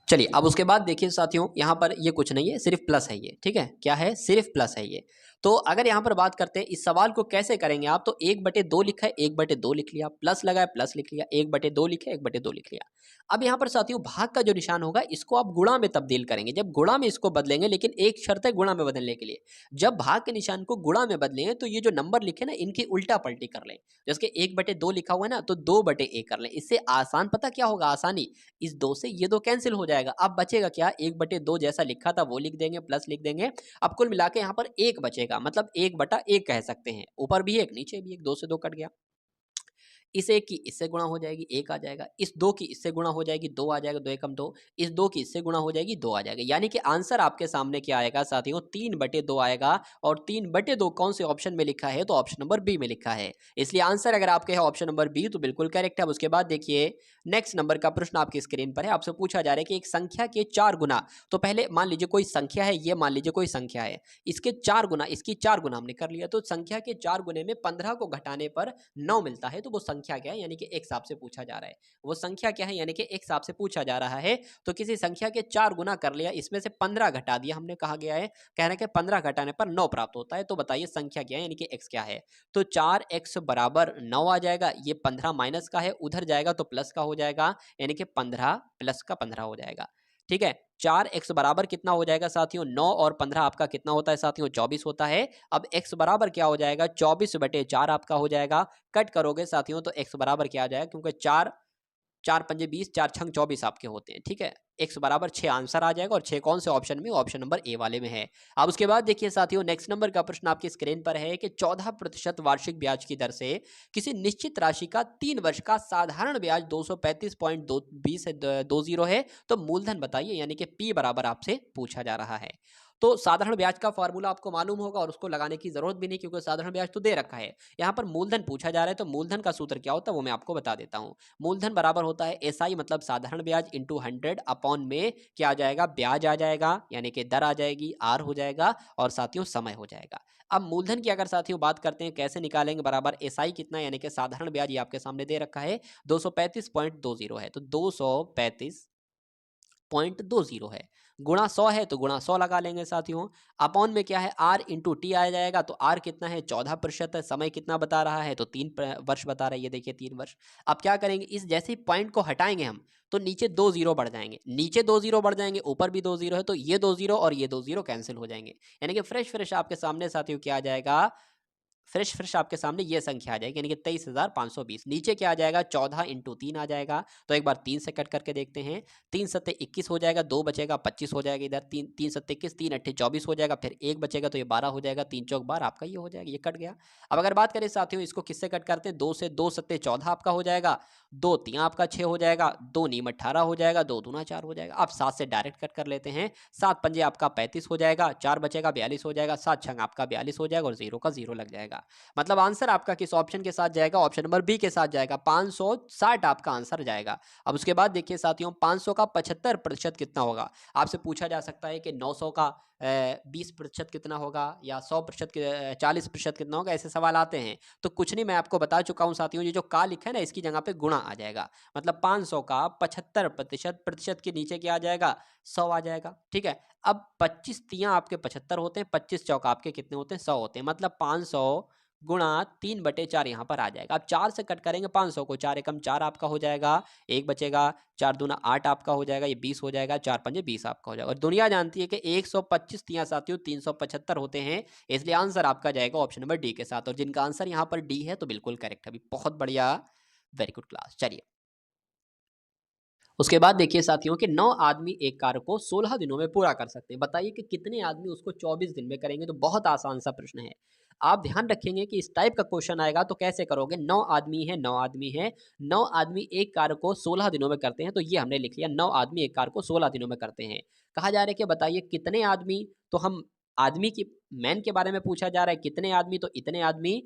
चलिए अब उसके बाद देखिए साथियों, यहाँ पर ये कुछ नहीं है, सिर्फ प्लस है ये, ठीक है, क्या है, सिर्फ प्लस है ये। तो अगर यहाँ पर बात करते हैं इस सवाल को कैसे करेंगे आप, तो 1/2 लिखा है, 1/2 लिख लिया, प्लस लगा है, प्लस लिख लिया, 1/2 लिखे, 1/2 लिख लिया। अब यहाँ पर साथियों भाग का जो निशान होगा इसको आप गुणा में तब्दील करेंगे, जब गुणा में इसको बदलेंगे, लेकिन एक शर्त है गुणा में बदलने के लिए, जब भाग के निशान को गुणा में बदलेंगे तो ये जो नंबर लिखे ना इनकी उल्टा पलटी कर लें। जैसे 1/2 लिखा हुआ है ना, तो 2/1 कर लें, इससे आसान पता क्या होगा, आसानी, इस 2 से ये 2 कैंसिल हो जाएगा। अब बचेगा क्या, 1/2 जैसा लिखा था वो लिख देंगे, प्लस लिख देंगे। अब कुल मिला के यहाँ पर 1 बचेगा, मतलब 1/1 कह सकते हैं, ऊपर भी 1 नीचे भी 1, 2 से 2 कट गया। इस 1 की इससे गुणा हो जाएगी, 1 आ जाएगा, इस 2 की इससे गुणा हो जाएगी, 2 आ जाएगा, 2 एकम 2, इस 2 की इससे गुणा हो जाएगी, 2 आ जाएगा। यानी कि आंसर आपके सामने क्या आएगा साथियों, 3/2 आएगा। और 3/2 कौन से ऑप्शन में लिखा है, तो ऑप्शन नंबर बी में लिखा है। इसलिए आंसर अगर आपके है ऑप्शन नंबर बी तो बिल्कुल करेक्ट है। अब उसके बाद देखिए नेक्स्ट नंबर का प्रश्न आपकी स्क्रीन पर है, आपसे पूछा जा रहा है कि एक संख्या के 4 गुना, तो पहले मान लीजिए कोई संख्या है, ये मान लीजिए कोई संख्या है, इसके 4 गुना, इसकी 4 गुना हमने कर लिया, तो संख्या के 4 गुने में 15 को घटाने पर 9 मिलता है, तो वो संख्या क्या है, यानी कि एक हिसाब से पूछा जा रहा है, वो संख्या क्या है, यानी कि एक हिसाब से पूछा जा रहा है। तो किसी संख्या के 4 गुना कर लिया, इसमें से 15 घटा दिया, हमने कहा गया है, कह रहे हैं कि 15 घटाने पर 9 प्राप्त होता है, तो बताइए संख्या क्या है, यानी कि x क्या है। तो 4x बराबर 9 आ जाएगा, ये 15 माइनस का है, उधर जाएगा तो प्लस का हो जाएगा, यानी कि 15 प्लस का 15 हो जाएगा, ठीक है। 4x बराबर कितना हो जाएगा साथियों, 9 और 15 आपका कितना होता है साथियों, 24 होता है। अब x बराबर क्या हो जाएगा, 24/4 आपका हो जाएगा। कट करोगे साथियों तो x बराबर क्या आ जाएगा, क्योंकि 4 4 पंजे 20, 4 छंग 24 आपके होते हैं, ठीक है। x बराबर 6 आंसर आ जाएगा, और 6 कौन से ऑप्शन में, ऑप्शन नंबर ए वाले में है। अब उसके बाद देखिए साथियों नेक्स्ट नंबर का प्रश्न आपकी स्क्रीन पर है कि 14% वार्षिक ब्याज की दर से किसी निश्चित राशि का 3 वर्ष का साधारण ब्याज 235.20 है, तो मूलधन बताइए, यानी कि p बराबर आपसे पूछा जा रहा है। तो साधारण ब्याज का फॉर्मूला आपको मालूम होगा और उसको लगाने की जरूरत भी नहीं, क्योंकि साधारण ब्याज तो दे रखा है। यहाँ पर मूलधन पूछा जा रहा है, तो मूलधन का सूत्र क्या होता है वो मैं आपको बता देता हूँ। मूलधन बराबर होता है एसआई, मतलब साधारण ब्याज इंटू 100 अपॉन में क्या आ जाएगा, ब्याज आ जाएगा, यानी कि दर आ जाएगी, आर हो जाएगा, और साथियों समय हो जाएगा। अब मूलधन की अगर साथियों बात करते हैं कैसे निकालेंगे, बराबर एसआई कितना, यानी कि साधारण ब्याज ये आपके सामने दे रखा है 235.20 है, तो 235.20 है, गुणा 100 है तो गुणा 100 लगा लेंगे साथियों। अपॉन में क्या है, आर इंटू टी आ जाएगा, तो आर कितना है, 14% है, समय कितना बता रहा है, तो 3 वर्ष बता रहा है, ये देखिए 3 वर्ष। अब क्या करेंगे, इस जैसे ही पॉइंट को हटाएंगे हम, तो नीचे 2 जीरो बढ़ जाएंगे, नीचे 2 जीरो बढ़ जाएंगे, ऊपर भी 2 जीरो है, तो ये 2 जीरो और ये 2 जीरो कैंसिल हो जाएंगे, यानी कि फ्रेश फ्रेश आपके सामने साथियों क्या आ जाएगा, फ्रेश फ्रेश आपके सामने ये संख्या आ जाएगी, यानी कि 23,520। नीचे क्या आ जाएगा, 14 इंटू 3 आ जाएगा, तो एक बार 3 से कट करके देखते हैं, 3 सत्ते 21 हो जाएगा, 2 बचेगा 25 हो जाएगा, इधर 3 3 सत्ते 21, 3 अट्ठे 24 हो जाएगा, फिर 1 बचेगा तो ये 12 हो जाएगा, 3 चौक 12 आपका ये हो जाएगा, ये कट गया। अब अगर बात करें साथियों इसको किससे कट करते हैं, 2 से, 2 सत्ते 14 आपका हो जाएगा, 2 3 आपका 6 हो जाएगा, 2 नीम 18 हो जाएगा, 2 दूना 4 हो जाएगा। आप 7 से डायरेक्ट कट कर लेते हैं, 7 पंजे आपका 35 हो जाएगा, 4 बचेगा 42 हो जाएगा, 7 छंग आपका 42 हो जाएगा, और जीरो का जीरो लग जाएगा। मतलब आंसर आपका किस ऑप्शन के साथ जाएगा, ऑप्शन नंबर बी के साथ जाएगा, 560 आपका आंसर जाएगा। अब उसके बाद देखिए साथियों 500 का 75% कितना होगा, आपसे पूछा जा सकता है कि 900 का 20% कितना होगा, या 100% 40% कितना होगा, ऐसे सवाल आते हैं। तो कुछ नहीं, मैं आपको बता चुका हूं साथियों, ये जो का लिखा है ना इसकी जगह पे गुणा आ जाएगा, मतलब 500 का 75%, प्रतिशत के नीचे क्या आ जाएगा, 100 आ जाएगा, ठीक है। अब 25 तियां आपके 75 होते हैं, 25 चौक आपके कितने होते हैं, 100 होते हैं, मतलब 500 गुणा 3/4 यहाँ पर आ जाएगा। अब 4 से कट करेंगे 500 को, 4 एकम 4 आपका हो जाएगा, 1 बचेगा, 4 दूना 8 आपका हो जाएगा, ये 20 हो जाएगा, 4 पंजे 20 आपका हो जाएगा। और दुनिया जानती है कि 125 तियां साथियों 375 होते हैं, इसलिए आंसर आपका जाएगा ऑप्शन नंबर डी के साथ। और जिनका आंसर यहाँ पर डी है तो बिल्कुल करेक्ट है, अभी बहुत बढ़िया, वेरी गुड क्लास। चलिए उसके बाद देखिए साथियों कि 9 आदमी एक कार्य को 16 दिनों में पूरा कर सकते हैं, बताइए कि कितने आदमी उसको 24 दिन में करेंगे। तो बहुत आसान सा प्रश्न है, आप ध्यान रखेंगे कि इस टाइप का क्वेश्चन आएगा तो कैसे करोगे। 9 आदमी है, 9 आदमी है, 9 आदमी एक कार्य को 16 दिनों में करते हैं, तो ये हमने लिख लिया, 9 आदमी एक कार्य को 16 दिनों में करते हैं। कहा जा रहा है कि बताइए कितने आदमी, तो हम आदमी की मैन के बारे में पूछा जा रहा है, कितने आदमी, तो इतने आदमी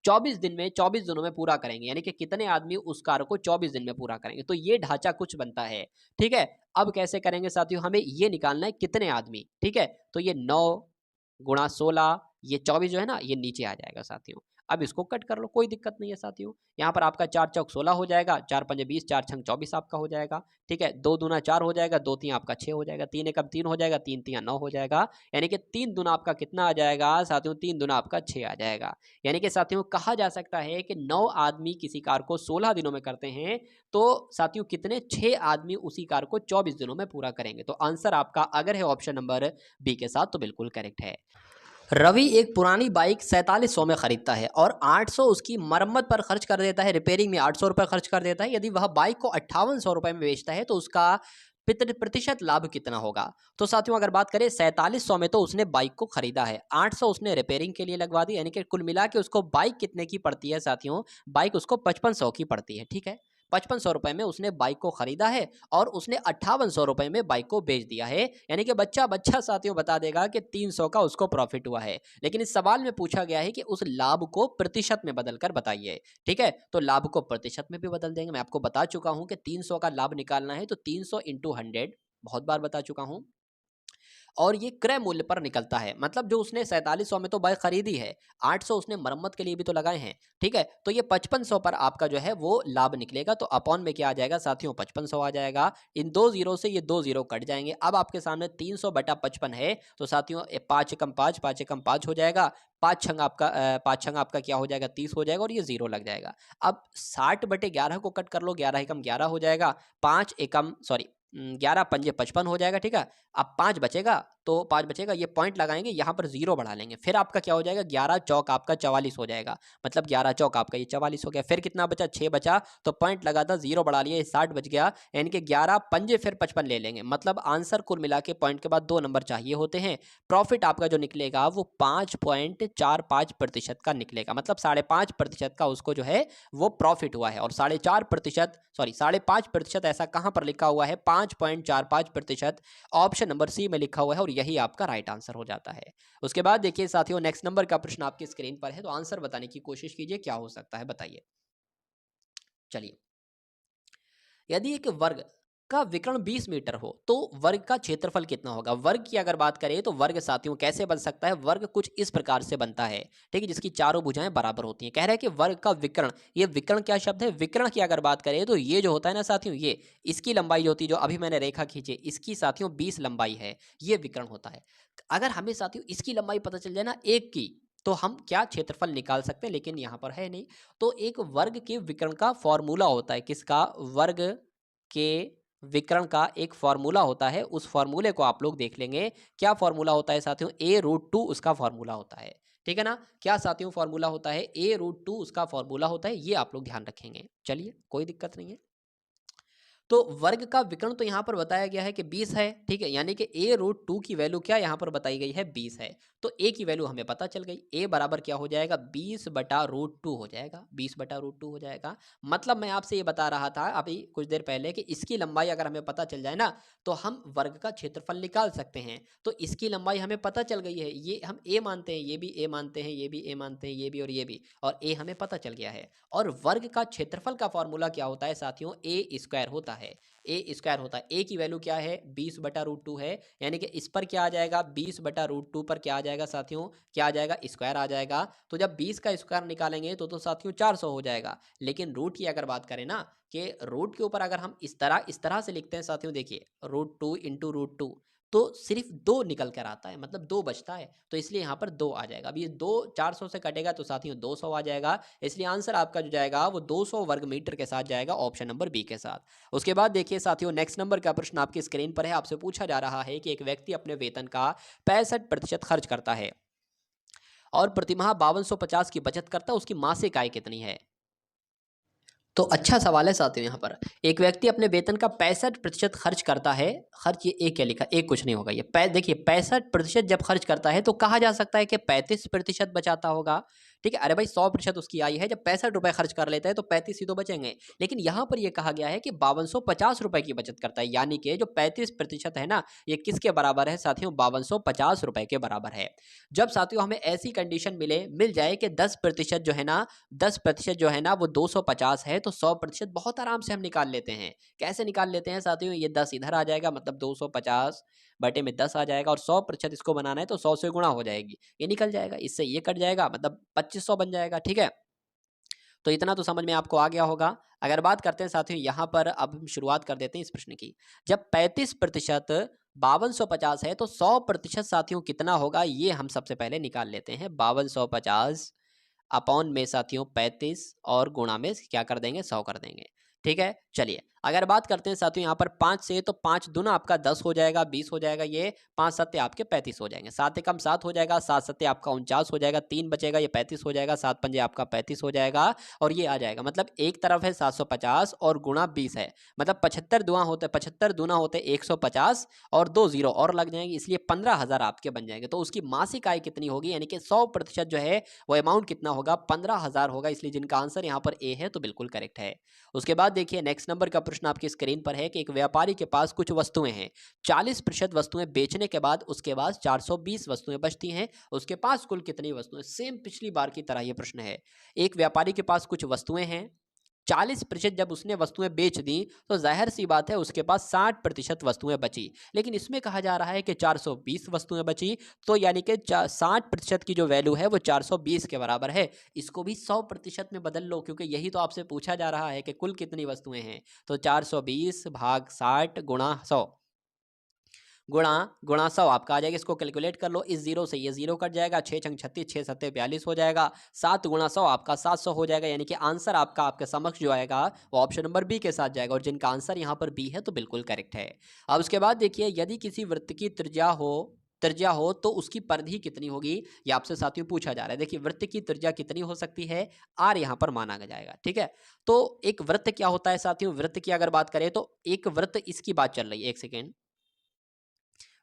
24 दिन में 24 दिनों में पूरा करेंगे, यानी कि कितने आदमी उस कार्य को 24 दिन में पूरा करेंगे। तो ये ढांचा कुछ बनता है, ठीक है। अब कैसे करेंगे साथियों, हमें ये निकालना है कितने आदमी, ठीक है। तो ये 9 गुणा 16, ये 24 जो है ना, ये नीचे आ जाएगा साथियों। अब इसको कट कर लो, कोई दिक्कत नहीं है साथियों। यहाँ पर आपका 4 चौक 16 हो जाएगा, 4 पंजे 20, 4 छंग 24 आपका हो जाएगा, ठीक है। 2 दूना 4 हो जाएगा, 2 तीन आपका 6 हो जाएगा, 3 एकम 3 हो जाएगा, 3 तिया 9 हो जाएगा, यानी कि 3 दूना आपका कितना आ जाएगा साथियों, 3 दूना आपका 6 आ जाएगा। यानी कि साथियों कहा जा सकता है कि 9 आदमी किसी कार्य को 16 दिनों में करते हैं, तो साथियों कितने 6 आदमी उसी कार्य को 24 दिनों में पूरा करेंगे। तो आंसर आपका अगर है ऑप्शन नंबर बी के साथ, तो बिल्कुल करेक्ट है। रवि एक पुरानी बाइक 4700 में खरीदता है और 800 उसकी मरम्मत पर खर्च कर देता है, रिपेयरिंग में 800 रुपये खर्च कर देता है। यदि वह बाइक को 5800 रुपये में बेचता है तो उसका प्रतिशत लाभ कितना होगा। तो साथियों अगर बात करें 4700 में तो उसने बाइक को खरीदा है, 800 उसने रिपेयरिंग के लिए लगवा दी, यानी कि कुल मिला के उसको बाइक कितने की पड़ती है साथियों, बाइक उसको 5500 की पड़ती है, ठीक है। 5500 रुपये में उसने बाइक को खरीदा है और उसने 5800 रुपये में बाइक को बेच दिया है, यानी कि बच्चा साथियों बता देगा कि 300 का उसको प्रॉफिट हुआ है। लेकिन इस सवाल में पूछा गया है कि उस लाभ को प्रतिशत में बदलकर बताइए, ठीक है। तो लाभ को प्रतिशत में भी बदल देंगे। मैं आपको बता चुका हूं कि 300 का लाभ निकालना है तो 300 इंटू 100, बहुत बार बता चुका हूं, और ये क्रय मूल्य पर निकलता है। मतलब जो उसने 4700 में तो बाइक खरीदी है, 800 उसने मरम्मत के लिए भी तो लगाए हैं, ठीक है। तो ये 5500 पर आपका जो है वो लाभ निकलेगा। तो अपॉन में क्या आ जाएगा साथियों, 5500 आ जाएगा। इन 2 जीरो से ये 2 जीरो कट जाएंगे। अब आपके सामने 300 बटा 55 है, तो साथियों 5 एकम 5, 5 एकम 5 हो जाएगा, 5 छंग आपका क्या हो जाएगा, 30 हो जाएगा, और ये जीरो लग जाएगा। अब 60 बटे 11 को कट कर लो, 11 एकम 11 हो जाएगा, 11 पंजे 55 हो जाएगा, ठीक है। अब 5 बचेगा, तो 5 बचेगा, ये पॉइंट लगाएंगे, यहाँ पर जीरो बढ़ा लेंगे, फिर आपका क्या हो जाएगा, 11 चौक आपका 44 हो जाएगा, मतलब 11 चौक आपका ये 44 हो गया। फिर कितना बचा, 6 बचा, तो पॉइंट लगा था, जीरो बढ़ा लिया, 60 बच गया, यानी कि 11 पंजे फिर 55 ले लेंगे। मतलब आंसर कुल मिला के पॉइंट के बाद 2 नंबर चाहिए होते हैं। प्रॉफिट आपका जो निकलेगा वो 5.45% का निकलेगा, मतलब 5.5% का उसको जो है वो प्रॉफिट हुआ है। और 5.5% ऐसा कहां पर लिखा हुआ है, 5.45%, ऑप्शन नंबर सी में लिखा हुआ है, और यही आपका राइट आंसर हो जाता है। उसके बाद देखिए साथियों, नेक्स्ट नंबर का प्रश्न आपकी स्क्रीन पर है, तो आंसर बताने की कोशिश कीजिए, क्या हो सकता है बताइए। चलिए, यदि एक वर्ग का विकर्ण 20 मीटर हो तो वर्ग का क्षेत्रफल कितना होगा। वर्ग की अगर बात करें तो वर्ग साथियों कैसे बन सकता है, वर्ग कुछ इस प्रकार से बनता है, ठीक है, जिसकी चारों भुजाएं बराबर होती हैं। कह रहे हैं कि वर्ग का विकर्ण, ये विकर्ण क्या शब्द है, विकर्ण की अगर बात करें तो ये जो होता है ना साथियों, ये इसकी लंबाई जो होती है, जो अभी मैंने रेखा खींची, इसकी साथियों 20 लंबाई है, ये विकर्ण होता है। अगर हमें साथियों इसकी लंबाई पता चल जाए ना एक की, तो हम क्या क्षेत्रफल निकाल सकते हैं, लेकिन यहाँ पर है नहीं। तो एक वर्ग के विकर्ण का फॉर्मूला होता है, किसका, वर्ग के विकर्ण का एक फॉर्मूला होता है। उस फॉर्मूले को आप लोग देख लेंगे, क्या फॉर्मूला होता है साथियों, a√2 उसका फॉर्मूला होता है, ठीक है ना। क्या साथियों फॉर्मूला होता है, a√2 उसका फॉर्मूला होता है, ये आप लोग ध्यान रखेंगे। चलिए, कोई दिक्कत नहीं है। तो वर्ग का विकर्ण तो यहाँ पर बताया गया है कि 20 है, ठीक है, यानी कि a√2 की वैल्यू क्या यहाँ पर बताई गई है, 20 है। तो a की वैल्यू हमें पता चल गई, a बराबर क्या हो जाएगा, 20/√2 हो जाएगा, 20/√2 हो जाएगा। मतलब मैं आपसे ये बता रहा था अभी कुछ देर पहले कि इसकी लंबाई अगर हमें पता चल जाए ना, तो हम वर्ग का क्षेत्रफल निकाल सकते हैं। तो इसकी लंबाई हमें पता चल गई है, ये हम a मानते हैं, ये भी a मानते हैं, ये भी a मानते हैं, ये भी और ये भी, और a हमें पता चल गया है। और वर्ग का क्षेत्रफल का फॉर्मूला क्या होता है साथियों, a² होता है, a² होता है। a की वैल्यू क्या है, 20/√2 है, यानी कि इस पर क्या आ जाएगा, 20/√2 पर क्या आ जाएगा साथियों, क्या आ जाएगा, स्क्वायर आ जाएगा। तो जब 20 का स्क्वायर निकालेंगे तो साथियों 400 हो जाएगा। लेकिन रूट की अगर बात करें ना, कि रूट के ऊपर अगर हम इस तरह से लिखते हैं साथियों, देखिए √2 इंटू √2, तो सिर्फ 2 निकल कर आता है, मतलब 2 बचता है, तो इसलिए यहाँ पर 2 आ जाएगा। अब ये 2 400 से कटेगा तो साथियों 200 आ जाएगा, इसलिए आंसर आपका जो जाएगा वो 200 वर्ग मीटर के साथ जाएगा, ऑप्शन नंबर बी के साथ। उसके बाद देखिए साथियों, नेक्स्ट नंबर का प्रश्न आपकी स्क्रीन पर है। आपसे पूछा जा रहा है कि एक व्यक्ति अपने वेतन का 65% खर्च करता है और प्रतिमाह 5250 की बचत करता है, उसकी मासिक आय कितनी है। तो अच्छा सवाल है साथियों, यहाँ पर एक व्यक्ति अपने वेतन का 65% खर्च करता है। खर्च, ये एक क्या लिखा, एक कुछ नहीं होगा, ये देखिए 65% जब खर्च करता है तो कहा जा सकता है कि 35% बचाता होगा, ठीक है, अरे भाई 100% उसकी आय है, जब 65 रुपए खर्च कर लेता है तो 35 ही तो बचेंगे। लेकिन यहाँ पर ये कहा गया है कि 5250 रुपए की बचत करता है, यानी कि जो 35% है ना, ये किसके बराबर है साथियों, 5250 रुपए के बराबर है। जब साथियों हमें ऐसी कंडीशन मिल जाए कि 10% जो है ना, 10% जो है ना वो 250 है, तो 100% बहुत आराम से हम निकाल लेते हैं। कैसे निकाल लेते हैं साथियों, ये 10 इधर आ जाएगा, मतलब 250 बटे में 10 आ जाएगा, और 100% इसको बनाना है तो 100 से गुणा हो जाएगी, ये निकल जाएगा, इससे ये कट जाएगा, मतलब 2500 बन जाएगा। ठीक है, तो इतना तो समझ में आपको आ गया होगा। अगर बात करते हैं साथियों यहाँ पर, अब हम शुरुआत कर देते हैं इस प्रश्न की। जब 35% 5250 है तो 100% साथियों कितना होगा, ये हम सबसे पहले निकाल लेते हैं। 5250 अपॉन में साथियों 35 और गुणा में क्या कर देंगे, 100 कर देंगे। ठीक है, चलिए अगर बात करते हैं साथियों यहाँ पर 5 से, तो 5 दूना आपका 10 हो जाएगा, 20 हो जाएगा, ये 5 सत्ते आपके 35 हो जाएंगे, 7 एकम 7 हो जाएगा, 7 सत्ते आपका 49 हो जाएगा, 3 बचेगा, ये 35 हो जाएगा, 7 पंजे आपका 35 हो जाएगा, और ये आ जाएगा, मतलब एक तरफ है 750 और गुणा 20 है, मतलब 75 दूना होते 150 और 2 जीरो और लग जाएंगे, इसलिए 15,000 आपके बन जाएंगे। तो उसकी मासिक आय कितनी होगी, यानी कि 100% जो है वो अमाउंट कितना होगा, 15,000 होगा, इसलिए जिनका आंसर यहाँ पर ए है तो बिल्कुल करेक्ट है। उसके बाद देखिए नेक्स्ट नंबर का प्रश्न आपकी स्क्रीन पर है कि एक व्यापारी के पास कुछ वस्तुएं हैं, 40% वस्तुएं बेचने के बाद उसके पास 420 वस्तुएं बचती हैं, उसके पास कुल कितनी वस्तुएं, सेम पिछली बार की तरह यह प्रश्न है। एक व्यापारी के पास कुछ वस्तुएं हैं, 40% जब उसने वस्तुएं बेच दी तो जाहिर सी बात है उसके पास 60% वस्तुएं बची, लेकिन इसमें कहा जा रहा है कि 420 वस्तुएं बची, तो यानी कि 60% की जो वैल्यू है वो 420 के बराबर है। इसको भी 100% में बदल लो, क्योंकि यही तो आपसे पूछा जा रहा है कि कुल कितनी वस्तुएं हैं, तो 420 भाग 60 गुणा 100 गुणा गुणा 100 आपका आ जाएगा। इसको कैलकुलेट कर लो, इस जीरो से ये जीरो कट जाएगा, 6 छंग 36, 6 सत्ते 42 हो जाएगा, 7 गुणा 100 आपका 700 हो जाएगा, यानी कि आंसर आपका आपके समक्ष जो आएगा वो ऑप्शन नंबर बी के साथ जाएगा, और जिनका आंसर यहाँ पर बी है तो बिल्कुल करेक्ट है। अब उसके बाद देखिए, यदि किसी वृत्त की त्रिज्या हो तो उसकी परिधि कितनी होगी, ये आपसे साथियों पूछा जा रहा है। देखिए वृत्त की त्रिज्या कितनी हो सकती है, आर यहाँ पर माना जाएगा। ठीक है, तो एक वृत्त क्या होता है साथियों, वृत्त की अगर बात करें तो एक वृत्त, इसकी बात चल रही है, एक सेकेंड,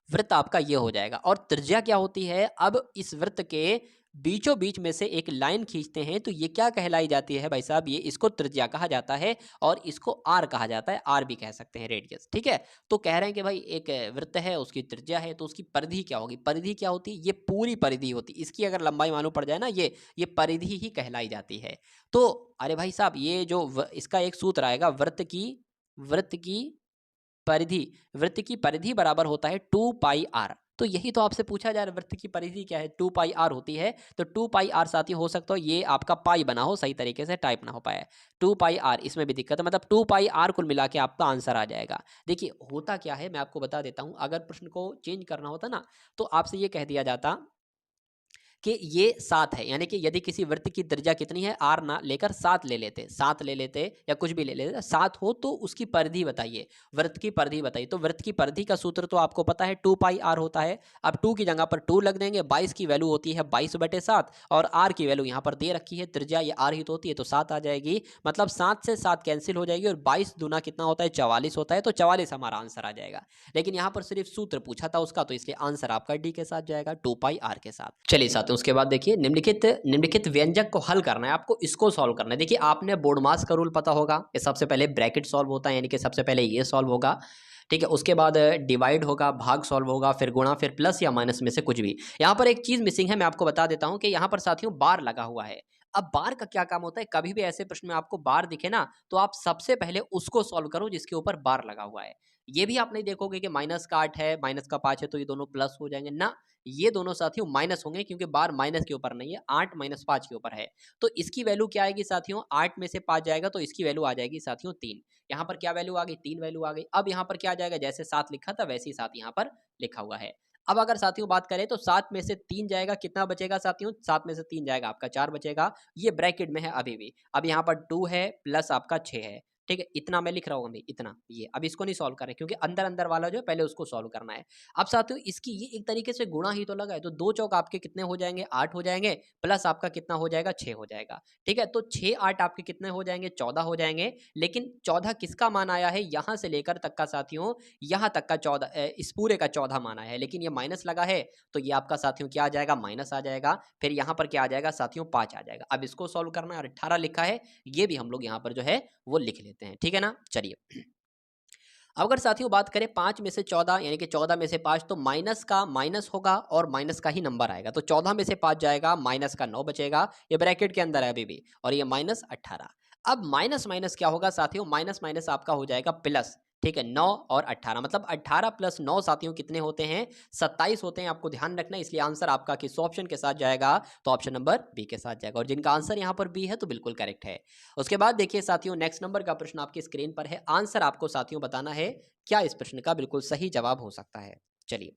वृत्त आपका ये हो जाएगा, और त्रिज्या क्या होती है, अब इस वृत्त के बीचों बीच में से एक लाइन खींचते हैं तो ये क्या कहलाई जाती है भाई साहब, ये इसको त्रिज्या कहा जाता है, और इसको आर कहा जाता है, आर भी कह सकते हैं, रेडियस। ठीक है, तो कह रहे हैं कि भाई एक वृत्त है, उसकी त्रिज्या है, तो उसकी परिधि क्या होगी, परिधि क्या होती है, ये पूरी परिधि होती है, इसकी अगर लंबाई मालूम पड़ जाए ना, ये परिधि ही कहलाई जाती है। तो अरे भाई साहब, ये जो इसका एक सूत्र आएगा, वृत्त की परिधि, वृत्त की परिधि बराबर होता है 2πr। तो यही तो आपसे पूछा जा रहा है, वृत्त की परिधि क्या है, 2πr होती है। तो 2πr साथी हो सकता हो ये आपका पाई बना हो, सही तरीके से टाइप ना हो पाया, 2πr, इसमें भी दिक्कत है, मतलब 2πr कुल मिला के आपका आंसर आ जाएगा। देखिए होता क्या है, मैं आपको बता देता हूं, अगर प्रश्न को चेंज करना होता ना, तो आपसे ये कह दिया जाता कि ये 7 है, यानी कि यदि किसी वृत्त की त्रिज्या कितनी है, आर ना लेकर 7 ले लेते, 7 ले लेते या कुछ भी ले लेते, 7 हो तो उसकी परिधि बताइए, वृत्त की परिधि बताइए। तो वृत्त की परिधि का सूत्र तो आपको पता है 2πr होता है। अब 2 की जगह पर 2 लग देंगे, 22 की वैल्यू होती है 22/7, और आर की वैल्यू यहाँ पर दे रखी है, त्रिज्या ये आर ही तो होती है, तो 7 आ जाएगी, मतलब 7 से 7 कैंसिल हो जाएगी, और 22 दूना कितना होता है, 44 होता है, तो 44 हमारा आंसर आ जाएगा। लेकिन यहाँ पर सिर्फ सूत्र पूछा था उसका, तो इसलिए आंसर आपका डी के साथ जाएगा, 2πr के साथ। चलिए साथ उसके बाद देखिए, निम्नलिखित व्यंजक को हल करना है आपको, इसको सॉल्व करना है। देखिए आपने बोर्डमास का रूल पता होगा, ये सबसे पहले ब्रैकेट सॉल्व होता है, यानी कि सबसे पहले ये सॉल्व होगा, ठीक है, उसके बाद डिवाइड होगा, भाग सॉल्व होगा, फिर गुणा, फिर प्लस या माइनस में से कुछ भी। यहाँ पर एक चीज मिसिंग है, मैं आपको बता देता हूँ कि यहाँ पर साथियों बार लगा हुआ है। अब बार का क्या काम होता है, कभी भी ऐसे प्रश्न में आपको बार दिखे ना, तो आप सबसे पहले उसको सॉल्व करो जिसके ऊपर बार लगा हुआ है। ये भी आप नहीं देखोगे कि माइनस का 8 है, माइनस का 5 है, तो ये दोनों प्लस हो जाएंगे ना, ये दोनों साथियों माइनस होंगे, क्योंकि बार माइनस के ऊपर नहीं है, 8 - 5 के ऊपर है। तो इसकी वैल्यू क्या आएगी साथियों, 8 में से 5 जाएगा तो इसकी वैल्यू आ जाएगी साथियों 3। यहाँ पर क्या वैल्यू आ गई, 3 वैल्यू आ गई। अब यहाँ पर क्या आ जाएगा, जैसे 7 लिखा था वैसे ही 7 यहाँ पर लिखा हुआ है। अब अगर साथियों बात करें तो 7 में से 3 जाएगा, कितना बचेगा साथियों, 7 में से 3 जाएगा आपका 4 बचेगा, ये ब्रैकेट में है अभी भी। अब यहाँ पर 2 है प्लस आपका 6 है, ठीक है, इतना मैं लिख रहा हूँ अभी, इतना ये अब इसको नहीं सॉल्व कर रहे क्योंकि अंदर अंदर वाला जो है पहले उसको सॉल्व करना है। अब साथियों इसकी ये एक तरीके से गुणा ही तो लगा है, तो 2 चौक आपके कितने हो जाएंगे, 8 हो जाएंगे, प्लस आपका कितना हो जाएगा, 6 हो जाएगा। ठीक है, तो 6 8 आपके कितने हो जाएंगे, 14 हो जाएंगे। लेकिन 14 किसका मान आया है, यहाँ से लेकर तक का साथियों, यहाँ तक का 14, इस पूरे का 14 मान आया है, लेकिन ये माइनस लगा है तो ये आपका साथियों क्या आ जाएगा, माइनस आ जाएगा। फिर यहाँ पर क्या आ जाएगा साथियों, 5 आ जाएगा। अब इसको सॉल्व करना है और 18 लिखा है, ये भी हम लोग यहाँ पर जो है वो लिख लेते हैं। ठीक है ना, चलिए। अब अगर साथियों बात करें 5 में से 14 यानी कि 14 में से 5, तो माइनस का माइनस होगा और माइनस का ही नंबर आएगा। तो 14 में से 5 जाएगा, माइनस का 9 बचेगा, ये ब्रैकेट के अंदर है अभी भी, और ये माइनस 18। अब माइनस माइनस क्या होगा साथियों, माइनस माइनस आपका हो जाएगा प्लस। ठीक है, 9 और 18, मतलब 18 प्लस 9 साथियों कितने होते हैं, 27 होते हैं। आपको ध्यान रखना है, इसलिए आंसर आपका किस ऑप्शन के साथ जाएगा, तो ऑप्शन नंबर बी के साथ जाएगा, और जिनका आंसर यहाँ पर बी है तो बिल्कुल करेक्ट है। उसके बाद देखिए साथियों, नेक्स्ट नंबर का प्रश्न आपकी स्क्रीन पर है। आंसर आपको साथियों बताना है क्या इस प्रश्न का बिल्कुल सही जवाब हो सकता है। चलिए,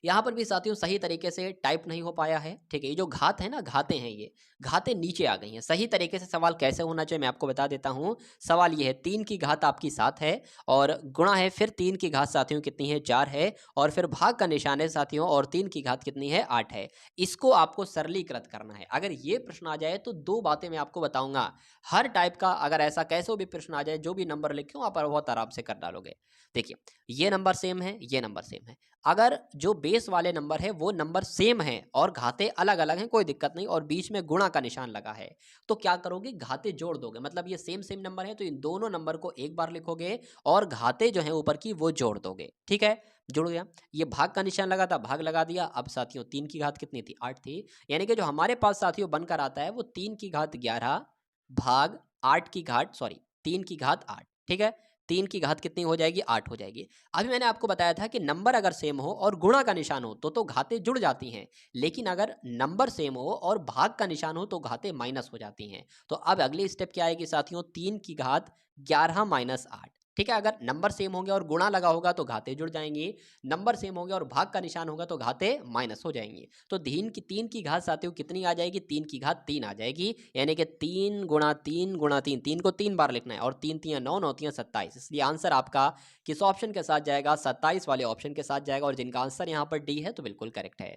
यहाँ पर भी साथियों सही तरीके से टाइप नहीं हो पाया है। ठीक है, ये जो घात है ना, घातें हैं, ये घातें नीचे आ गई हैं। सही तरीके से सवाल कैसे होना चाहिए मैं आपको बता देता हूँ। सवाल ये है, 3 की घात आपकी 7 है, और गुणा है, फिर 3 की घात साथियों कितनी है, 4 है, और फिर भाग का निशान है साथियों, और 3 की घात कितनी है, 8 है। इसको आपको सरलीकृत करना है। अगर ये प्रश्न आ जाए तो 2 बातें मैं आपको बताऊंगा। हर टाइप का अगर ऐसा कैसे भी प्रश्न आ जाए, जो भी नंबर लिखे हो आप बहुत आराम से कर डालोगे। देखिए, ये नंबर सेम है, ये नंबर सेम है। अगर जो बेस वाले नंबर है वो नंबर सेम है और घाते अलग अलग हैं, कोई दिक्कत नहीं, और बीच में गुणा का निशान लगा है, तो क्या करोगे, घाते जोड़ दोगे। मतलब ये सेम सेम नंबर है तो इन दोनों नंबर को एक बार लिखोगे और घाते जो है ऊपर की वो जोड़ दोगे। ठीक है, जुड़ गया। ये भाग का निशान लगा था, भाग लगा दिया। अब साथियों 3 की घात कितनी थी, 8 थी, यानी कि जो हमारे पास साथियों बनकर आता है वो 3 की घात 11 भाग 8 की घात, सॉरी 3 की घात 8। ठीक है, 3 की घात कितनी हो जाएगी, 8 हो जाएगी। अभी मैंने आपको बताया था कि नंबर अगर सेम हो और गुणा का निशान हो तो घातें जुड़ जाती हैं, लेकिन अगर नंबर सेम हो और भाग का निशान हो तो घातें माइनस हो जाती हैं। तो अब अगली स्टेप क्या आएगी साथियों, 3 की घात 11 माइनस 8। ठीक है, अगर नंबर सेम होंगे और गुणा लगा होगा तो घातें जुड़ जाएंगी, नंबर सेम होंगे और भाग का निशान होगा तो घातें माइनस हो जाएंगी। तो 3 की घात साथियों कितनी आ जाएगी, 3 की घात 3 आ जाएगी, यानी कि 3 गुणा 3 गुणा 3, 3 को 3 बार लिखना है, और 3 3 9, 9 3 27। इसलिए आंसर आपका किस ऑप्शन के साथ जाएगा, 27 वाले ऑप्शन के साथ जाएगा, और जिनका आंसर यहाँ पर डी है तो बिल्कुल करेक्ट है।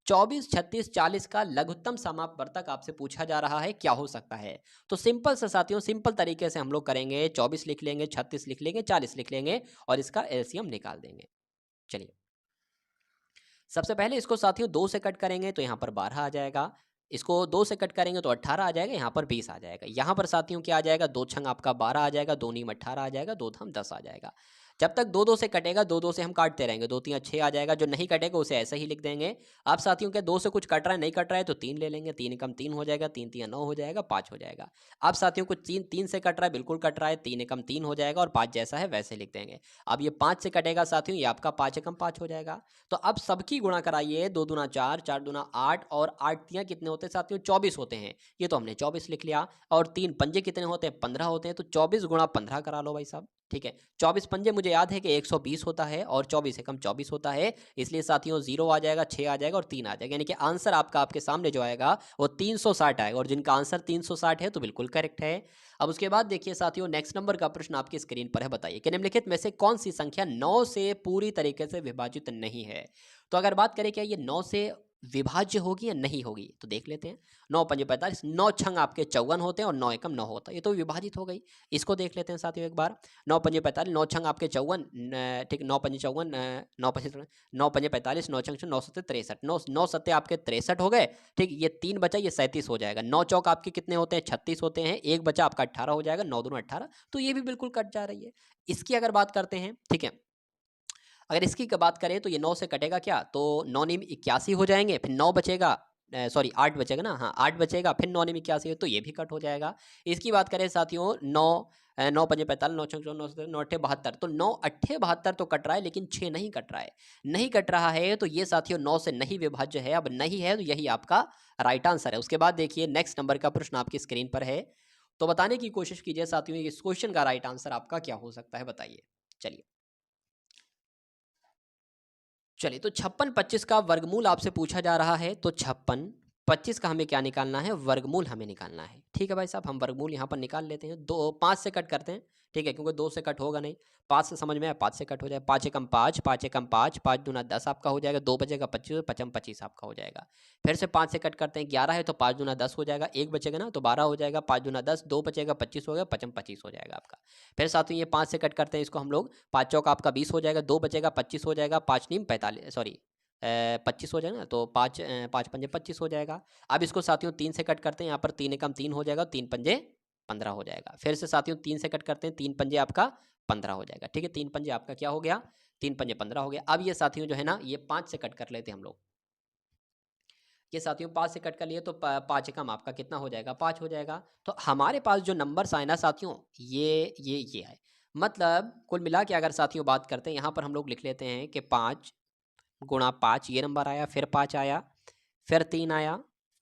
24 36 40 का लघुत्तम समापवर्तक आपसे पूछा जा रहा है, क्या हो सकता है। तो सिंपल से साथियों, सिंपल तरीके से हम लोग करेंगे, 24 लिख लेंगे, 36 लिख लेंगे, 40 लिख लेंगे, और इसका एलसीएम निकाल देंगे। चलिए, सबसे पहले इसको साथियों 2 से कट करेंगे तो यहाँ पर 12 आ जाएगा, इसको 2 से कट करेंगे तो 18 आ जाएगा, यहाँ पर 20 आ जाएगा। यहाँ पर साथियों क्या आ जाएगा, 2 छंग आपका 12 आ जाएगा, 2 नीम 18 आ जाएगा, 2 धाम 10 आ जाएगा। जब तक 2 2 से कटेगा, 2 2 से हम काटते रहेंगे, 2 3 6 आ जाएगा। जो नहीं कटेगा उसे ऐसे ही लिख देंगे। आप साथियों के 2 से कुछ कट रहा है, नहीं कट रहा है तो 3 ले लेंगे, 3 एकम 3 हो जाएगा, 3 3 9 हो जाएगा, 5 हो जाएगा। आप साथियों को 3 3 से कट रहा है, बिल्कुल कट रहा है, 3 एकम 3 हो जाएगा, और 5 जैसा है वैसे लिख देंगे। अब ये 5 से कटेगा साथियों, ये आपका 5 एकम 5 हो जाएगा। तो अब सबकी गुणा कराइए, 2 दूना 4, 4 दूना 8, और 8 तियां कितने होते हैं साथियों, 24 होते हैं। ये तो हमने 24 लिख लिया, और 3 पंजे कितने होते हैं, 15 होते हैं, तो 24 गुणा 15 करा लो भाई साहब। ठीक है, 24 पंजे मुझे याद है कि 120 होता है, और 24 एकम 24 होता है, इसलिए साथियों 0 आ जाएगा, 6 आ जाएगा, और 3 आ जाएगा, यानी कि आंसर आपका आपके सामने जो आएगा वो 360 आएगा, और जिनका आंसर 360 है तो बिल्कुल करेक्ट है। अब उसके बाद देखिए साथियों, नेक्स्ट नंबर का प्रश्न आपकी स्क्रीन पर है। बताइए कि निम्नलिखित में से कौन सी संख्या 9 से पूरी तरीके से विभाजित नहीं है। तो अगर बात करें क्या ये 9 से विभाज्य होगी या नहीं होगी, तो देख लेते हैं। 9 पंजे 45, 9 छंग आपके 54 होते हैं, और 9 एकम 9 होता है, ये तो विभाजित हो गई। इसको देख लेते हैं साथियों एक बार। 9 पंजे 45, 9 छंग आपके 54, ठीक, 9 पंजे 54, 9 पंजे 45, 9 छंग 9 सत्ते 63, 9 9 सत्ते आपके 63 हो गए। ठीक, ये 3 बचा, ये 37 हो जाएगा। 9 चौक आपके कितने होते हैं, 36 होते हैं, एक बचा आपका 18 हो जाएगा, 9 दूना 18, तो ये भी बिल्कुल कट जा रही है। इसकी अगर बात करते हैं, ठीक है, अगर इसकी बात करें तो ये 9 से कटेगा क्या, तो 9 नीम 81 हो जाएंगे, फिर 9 बचेगा, सॉरी 8 बचेगा ना, हाँ 8 बचेगा, फिर 9 नीम 81 तो ये भी कट हो जाएगा। इसकी बात करें साथियों, 9 9 पंजे 45, 9 छः 9 9 अट्ठे 72, तो 9 अट्ठे 72 तो कट रहा है, लेकिन 6 नहीं कट रहा है। नहीं कट रहा है तो ये साथियों 9 से नहीं विभाज्य है। अब नहीं है तो यही आपका राइट आंसर है। उसके बाद देखिए नेक्स्ट नंबर का प्रश्न आपकी स्क्रीन पर है, तो बताने की कोशिश कीजिए साथियों इस क्वेश्चन का राइट आंसर आपका क्या हो सकता है, बताइए। चलिए, चलिए, तो 56 25 का वर्गमूल आपसे पूछा जा रहा है। तो 56 25 का हमें क्या निकालना है, वर्गमूल हमें निकालना है। ठीक है भाई साहब, हम वर्गमूल यहाँ पर निकाल लेते हैं। 5 से कट करते हैं, ठीक है, क्योंकि 2 से कट होगा नहीं। 5 से समझ में आया, 5 से कट हो जाए। 5 एकम 5, 5 एकम 5, 5 दूना 10 आपका हो जाएगा। 2 बचेगा 25, 55 25 आपका हो जाएगा। फिर से 5 से कट करते हैं, 11 है तो 5 दूना 10 हो जाएगा। 1 बचेगा ना तो 12 हो जाएगा। 5 दूना 10, 2 बचेगा 25 हो गया, 55 25 हो जाएगा आपका। फिर साथ में ये 5 से कट करते हैं, इसको हम लोग 5 चौका आपका 20 हो जाएगा। 2 बचेगा 25 हो जाएगा। 5 नीम 45, सॉरी 25 हो जाएगा ना, तो 5 5 पंजे 25 हो जाएगा। अब इसको साथियों 3 से कट करते हैं, यहाँ पर 3 एकम 3 हो जाएगा, 3 पंजे 15 हो जाएगा। फिर से साथियों 3 से कट करते हैं, 3 पंजे आपका 15 हो जाएगा। ठीक है, 3 पंजे आपका क्या हो गया, 3 पंजे 15 हो गया। अब ये साथियों जो है ना, ये 5 से कट कर लेते हैं हम लोग। ये साथियों 5 से कट कर लिए तो 5 एकम आपका कितना हो जाएगा, 5 हो जाएगा। तो हमारे पास जो नंबर्स आए ना साथियों, ये है। मतलब कुल मिला के अगर साथियों बात करते हैं, यहाँ पर हम लोग लिख लेते हैं कि 5 गुणा 5 ये नंबर आया, फिर 5 आया, फिर 3 आया,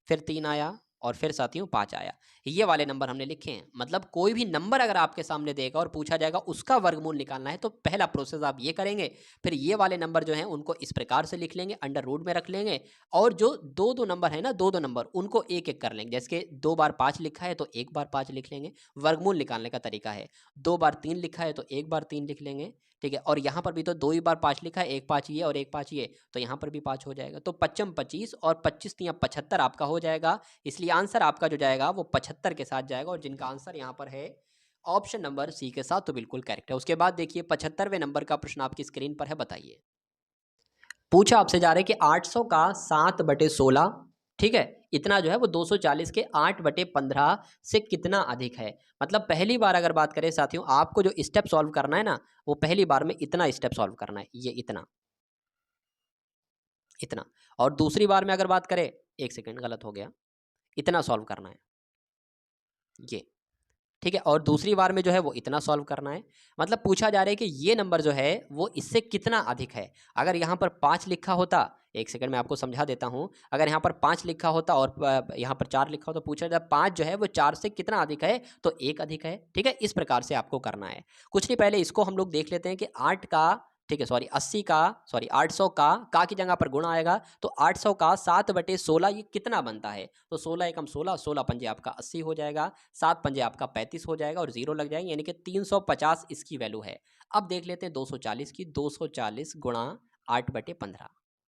फिर 3 आया, और फिर साथियों 5 आया। ये वाले नंबर हमने लिखे हैं। मतलब कोई भी नंबर अगर आपके सामने देगा और पूछा जाएगा उसका वर्गमूल निकालना है, तो पहला प्रोसेस आप ये करेंगे। फिर ये वाले नंबर जो हैं उनको इस प्रकार से लिख लेंगे, अंडर रूट में रख लेंगे। और जो दो दो नंबर है ना, दो दो नंबर, उनको एक एक कर लेंगे। जैसे कि 2 बार 5 लिखा है तो 1 बार 5 लिख लेंगे। वर्गमूल निकालने का तरीका है। 2 बार 3 लिखा है तो 1 बार 3 लिख लेंगे। ठीक है, और यहाँ पर भी तो 2 ही बार 5 लिखा है, 1 5 ये और 1 5 ये, तो यहाँ पर भी 5 हो जाएगा। तो 55 25 और 25 तियां 75 आपका हो जाएगा। इसलिए आंसर आपका जो जाएगा वो 75 के साथ जाएगा, और जिनका आंसर यहाँ पर है ऑप्शन नंबर सी के साथ, तो बिल्कुल करेक्ट है। उसके बाद देखिए 75वें नंबर का प्रश्न आपकी स्क्रीन पर है, बताइए। पूछा आपसे जा रहा है कि 800 का 7/16, ठीक है, इतना जो है वो 240 के 8/15 से कितना अधिक है। मतलब पहली बार अगर बात करें साथियों, आपको जो स्टेप सॉल्व करना है ना, वो पहली बार में इतना स्टेप सॉल्व करना है, ये इतना इतना। और दूसरी बार में अगर बात करें, एक सेकंड गलत हो गया, इतना सॉल्व करना है ये, ठीक है, और दूसरी बार में जो है वो इतना सॉल्व करना है। मतलब पूछा जा रहा है कि ये नंबर जो है वो इससे कितना अधिक है। अगर यहाँ पर 5 लिखा होता, एक सेकंड में आपको समझा देता हूँ, अगर यहाँ पर 5 लिखा होता और यहाँ पर 4 लिखा होता, तो पूछा जाए 5 जो है वो 4 से कितना अधिक है, तो 1 अधिक है। ठीक है, इस प्रकार से आपको करना है। कुछ नहीं, पहले इसको हम लोग देख लेते हैं कि 8 का, ठीक है, सॉरी 80 का, सॉरी 800 का की जगह पर गुणा आएगा, तो 800 का 7/16 ये कितना बनता है। तो 16 एकम 16, 16 पंजे आपका 80 हो जाएगा, 7 पंजे आपका 35 हो जाएगा, और 0 लग जाएंगे, यानी कि 350 इसकी वैल्यू है। अब देख लेते हैं 240 की, 240 गुणा 8/15,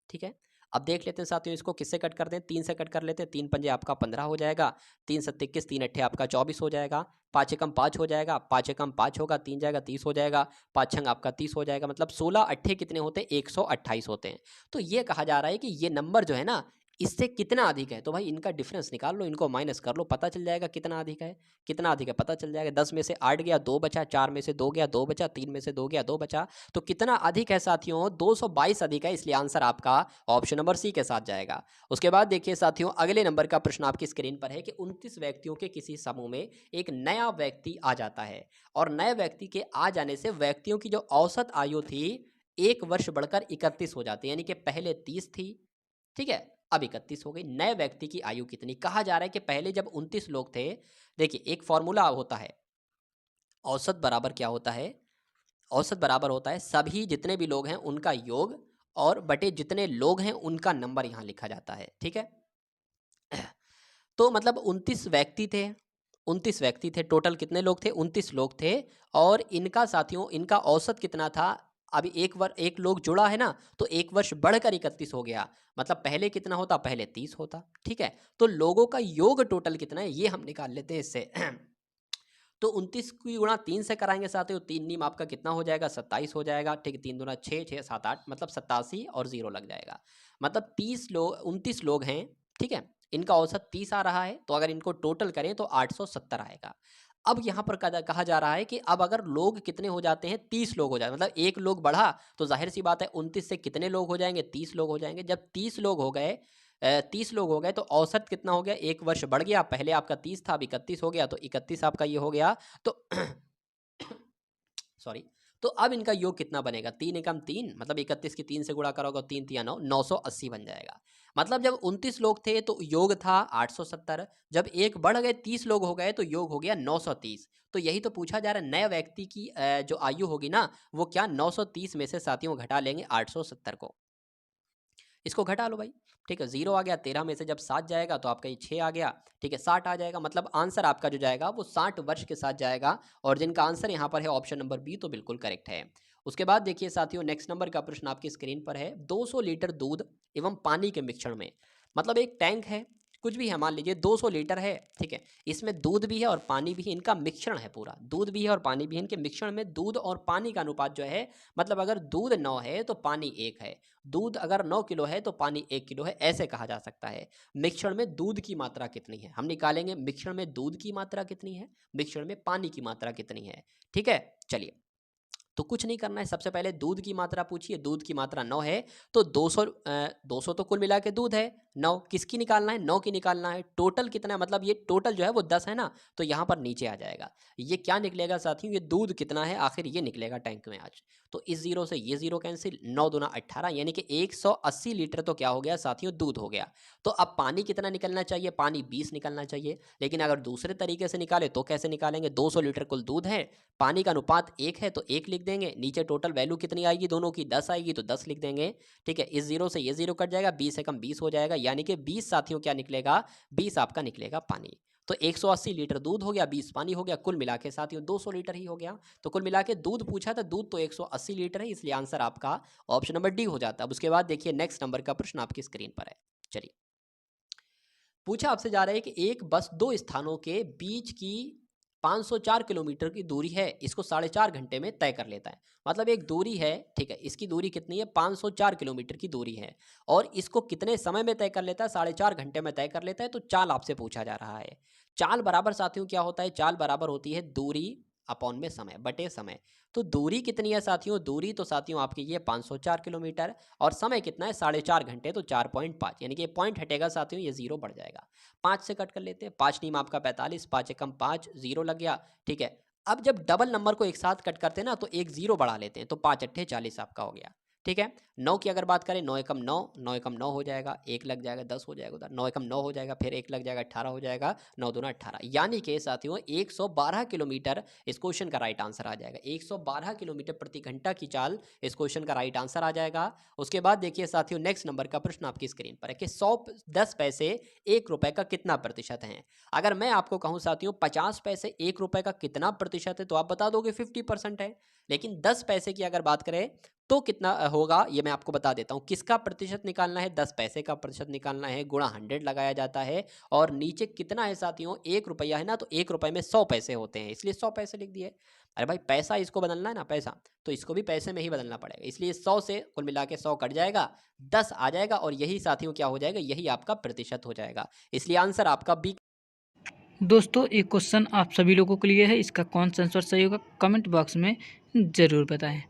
ठीक है। अब देख लेते हैं साथियों, इसको किससे कट करते हैं, 3 से कट कर लेते हैं। 3 पंजे आपका 15 हो जाएगा, 3 7 21, 3 अट्ठे आपका 24 हो जाएगा। 5 एकम 5 हो जाएगा, 5 एकम 5 होगा, 3 जाएगा 30 हो जाएगा, 5 छंग आपका 30 हो जाएगा। मतलब 16 अट्ठे कितने होते हैं, 128 होते हैं। तो ये कहा जा रहा है कि ये नंबर जो है ना, इससे कितना अधिक है। तो भाई इनका डिफरेंस निकाल लो, इनको माइनस कर लो, पता चल जाएगा कितना अधिक है। कितना अधिक है पता चल जाएगा। 10 में से 8 गया, 2 बचा, 4 में से 2 गया, 2 बचा, 3 में से 2 गया, 2 बचा। तो कितना अधिक है साथियों, 222 अधिक है। इसलिए आंसर आपका ऑप्शन नंबर सी के साथ जाएगा। उसके बाद देखिए साथियों, अगले नंबर का प्रश्न आपकी स्क्रीन पर है कि 29 व्यक्तियों के किसी समूह में एक नया व्यक्ति आ जाता है, और नए व्यक्ति के आ जाने से व्यक्तियों की जो औसत आयु थी 1 वर्ष बढ़कर 31 हो जाती है। यानी कि पहले 30 थी, ठीक है, अब 31 हो गई। नए व्यक्ति की आयु कितनी, कहा जा रहा है कि पहले जब 29 लोग थे, देखिए एक फॉर्मूला होता है, औसत बराबर क्या होता है, औसत बराबर होता है सभी जितने भी लोग हैं उनका योग, और बटे जितने लोग हैं उनका नंबर यहां लिखा जाता है। ठीक है, तो मतलब 29 व्यक्ति थे, 29 व्यक्ति थे, टोटल कितने लोग थे, 29 लोग थे। और इनका साथियों, इनका औसत कितना था, अभी एक लोग जुड़ा है ना, तो 1 वर्ष बढ़कर 31 हो गया। मतलब पहले कितना होता, पहले 30 होता। ठीक है, तो लोगों का योग टोटल कितना है ये हम निकाल लेते हैं इससे। तो 29 की गुणा 3 से कराएंगे साथियों, 3 नीम आपका कितना हो जाएगा, 27 हो जाएगा। ठीक है, 3 दूना 6, 6 7 8, मतलब 87 और 0 लग जाएगा। मतलब 30 लोग, 29 लोग हैं, ठीक है, इनका औसत 30 आ रहा है, तो अगर इनको टोटल करें तो 870 आएगा। अब यहाँ पर कहा जा रहा है कि अब अगर लोग कितने हो जाते हैं, 30 लोग हो जाते हैं, मतलब एक लोग बढ़ा, तो जाहिर सी बात है 29 से कितने लोग हो जाएंगे, 30 लोग हो जाएंगे। जब 30 लोग हो गए, 30 लोग हो गए, तो औसत कितना हो गया, 1 वर्ष बढ़ गया। पहले आपका 30 था, अब 31 हो गया, तो 31 आपका ये हो गया। तो सॉरी, तो अब इनका योग कितना बनेगा, 3 एकम 3, मतलब 31 की 3 से गुणा करोगे, 3 तिया 9, 980 बन जाएगा। मतलब जब 29 लोग थे तो योग था 870, जब एक बढ़ गए 30 लोग हो गए तो योग हो गया 930। तो यही तो पूछा जा रहा है, नए व्यक्ति की जो आयु होगी ना, वो क्या 930 में से साथियों घटा लेंगे 870 को। इसको घटा लो भाई, ठीक है। 0 आ गया, 13 में से जब 7 जाएगा तो आपका ये 6 आ गया, ठीक है। 60 आ जाएगा, मतलब आंसर आपका जो जाएगा वो 60 वर्ष के साथ जाएगा, और जिनका आंसर यहाँ पर है ऑप्शन नंबर बी, तो बिल्कुल करेक्ट है। उसके बाद देखिए साथियों, नेक्स्ट नंबर का प्रश्न आपकी स्क्रीन पर है। 200 लीटर दूध एवं पानी के मिश्रण में, मतलब एक टैंक है, कुछ भी है, मान लीजिए 200 लीटर है, ठीक है। इसमें दूध भी है और पानी भी है, इनका मिश्रण है पूरा, दूध भी है और पानी भी है, इनके मिश्रण में दूध और पानी का अनुपात जो है, मतलब अगर दूध 9 है तो पानी 1 है, दूध अगर 9 किलो है तो पानी 1 किलो है, ऐसे कहा जा सकता है। मिश्रण में दूध की मात्रा कितनी है, हम निकालेंगे मिश्रण में दूध की मात्रा कितनी है, मिश्रण में पानी की मात्रा कितनी है, ठीक है। चलिए, तो कुछ नहीं करना है, सबसे पहले दूध की मात्रा पूछिए, दूध की मात्रा 9 है, तो 200 तो कुल मिला के दूध है, 9 किसकी निकालना है, 9 की निकालना है। टोटल कितना है, मतलब ये टोटल जो है वो 10 है ना, तो यहाँ पर नीचे आ जाएगा। ये क्या निकलेगा साथियों, ये दूध कितना है आखिर, ये निकलेगा टैंक में आज। तो इस जीरो से ये जीरो कैंसिल, 9 दूना 18, यानी कि 180 लीटर तो क्या हो गया साथियों, दूध हो गया। तो अब पानी कितना निकलना चाहिए, पानी 20 निकलना चाहिए। लेकिन अगर दूसरे तरीके से निकाले तो कैसे निकालेंगे, 200 लीटर कुल दूध है, पानी का अनुपात 1 है तो 1 लिख देंगे, नीचे टोटल वैल्यू कितनी आएगी दोनों की, 10 आएगी तो 10 लिख देंगे, ठीक है। इस जीरो से ये जीरो कट जाएगा, 20 से कम 20 हो जाएगा, यानी कि 20 साथियों क्या निकलेगा, 20 आपका निकलेगा पानी। तो 180 लीटर दूध हो गया, 20 पानी हो गया, कुल मिला के साथियों 200 लीटर ही हो गया। तो कुल मिला के दूध पूछा था, दूध तो 180 लीटर है, इसलिए आंसर आपका ऑप्शन नंबर डी हो जाता है। अब उसके बाद देखिए नेक्स्ट नंबर का प्रश्न आपकी स्क्रीन पर है। चलिए, पूछा आपसे जा रहा है कि एक बस दो स्थानों के बीच की 504 किलोमीटर की दूरी है, इसको 4.5 घंटे में तय कर लेता है। मतलब एक दूरी है, ठीक है, इसकी दूरी कितनी है, 504 किलोमीटर की दूरी है, और इसको कितने समय में तय कर लेता है, 4.5 घंटे में तय कर लेता है। तो चाल आपसे पूछा जा रहा है। चाल बराबर साथियों क्या होता है, चाल बराबर होती है दूरी अपॉन में समय बटे समय। तो दूरी कितनी है साथियों, दूरी तो साथियों आपकी ये 504 किलोमीटर, और समय कितना है 4.5 घंटे, तो 4.5, यानी कि पॉइंट हटेगा साथियों, ये जीरो बढ़ जाएगा। 5 से कट कर लेते हैं, 5 नीम आपका 45, 5 एकम 5, जीरो लग गया, ठीक है। अब जब डबल नंबर को एक साथ कट करते हैं ना, तो एक जीरो बढ़ा लेते हैं, तो 5 अट्ठे 40 आपका हो गया, ठीक है। 9 की अगर बात करें, 9 एकम 9, 9 एकम 9 हो जाएगा, एक लग जाएगा 10 हो जाएगा उधर, 9 एकम 9 हो जाएगा, फिर एक लग जाएगा 18 हो जाएगा, 9 दूना 18, यानी कि साथियों 112 किलोमीटर इस क्वेश्चन का राइट आंसर आ जाएगा। 112 किलोमीटर प्रति घंटा की चाल इस क्वेश्चन का राइट आंसर आ जाएगा। उसके बाद देखिए साथियों, नेक्स्ट नंबर का प्रश्न आपकी स्क्रीन पर है कि 10 पैसे 1 रुपए का कितना प्रतिशत है। अगर मैं आपको कहूं साथियों 50 पैसे 1 रुपए का कितना प्रतिशत है, तो आप बता दोगे 50% है। लेकिन 10 पैसे की अगर बात करें तो कितना होगा, ये मैं आपको बता देता हूँ। किसका प्रतिशत निकालना है, 10 पैसे का प्रतिशत निकालना है, गुणा 100 लगाया जाता है, और नीचे कितना है साथियों, 1 रुपया है ना, तो 1 रुपए में 100 पैसे होते हैं, इसलिए 100 पैसे लिख दिए। अरे भाई पैसा इसको बदलना है ना, पैसा, तो इसको भी पैसे में ही बदलना पड़ेगा, इसलिए 100 से कुल मिला के 100 कट जाएगा, 10 आ जाएगा, और यही साथियों क्या हो जाएगा, यही आपका प्रतिशत हो जाएगा, इसलिए आंसर आपका बी। दोस्तों एक क्वेश्चन आप सभी लोगों के लिए है, इसका कौन सा आंसर सही होगा कमेंट बॉक्स में ज़रूर बताएं।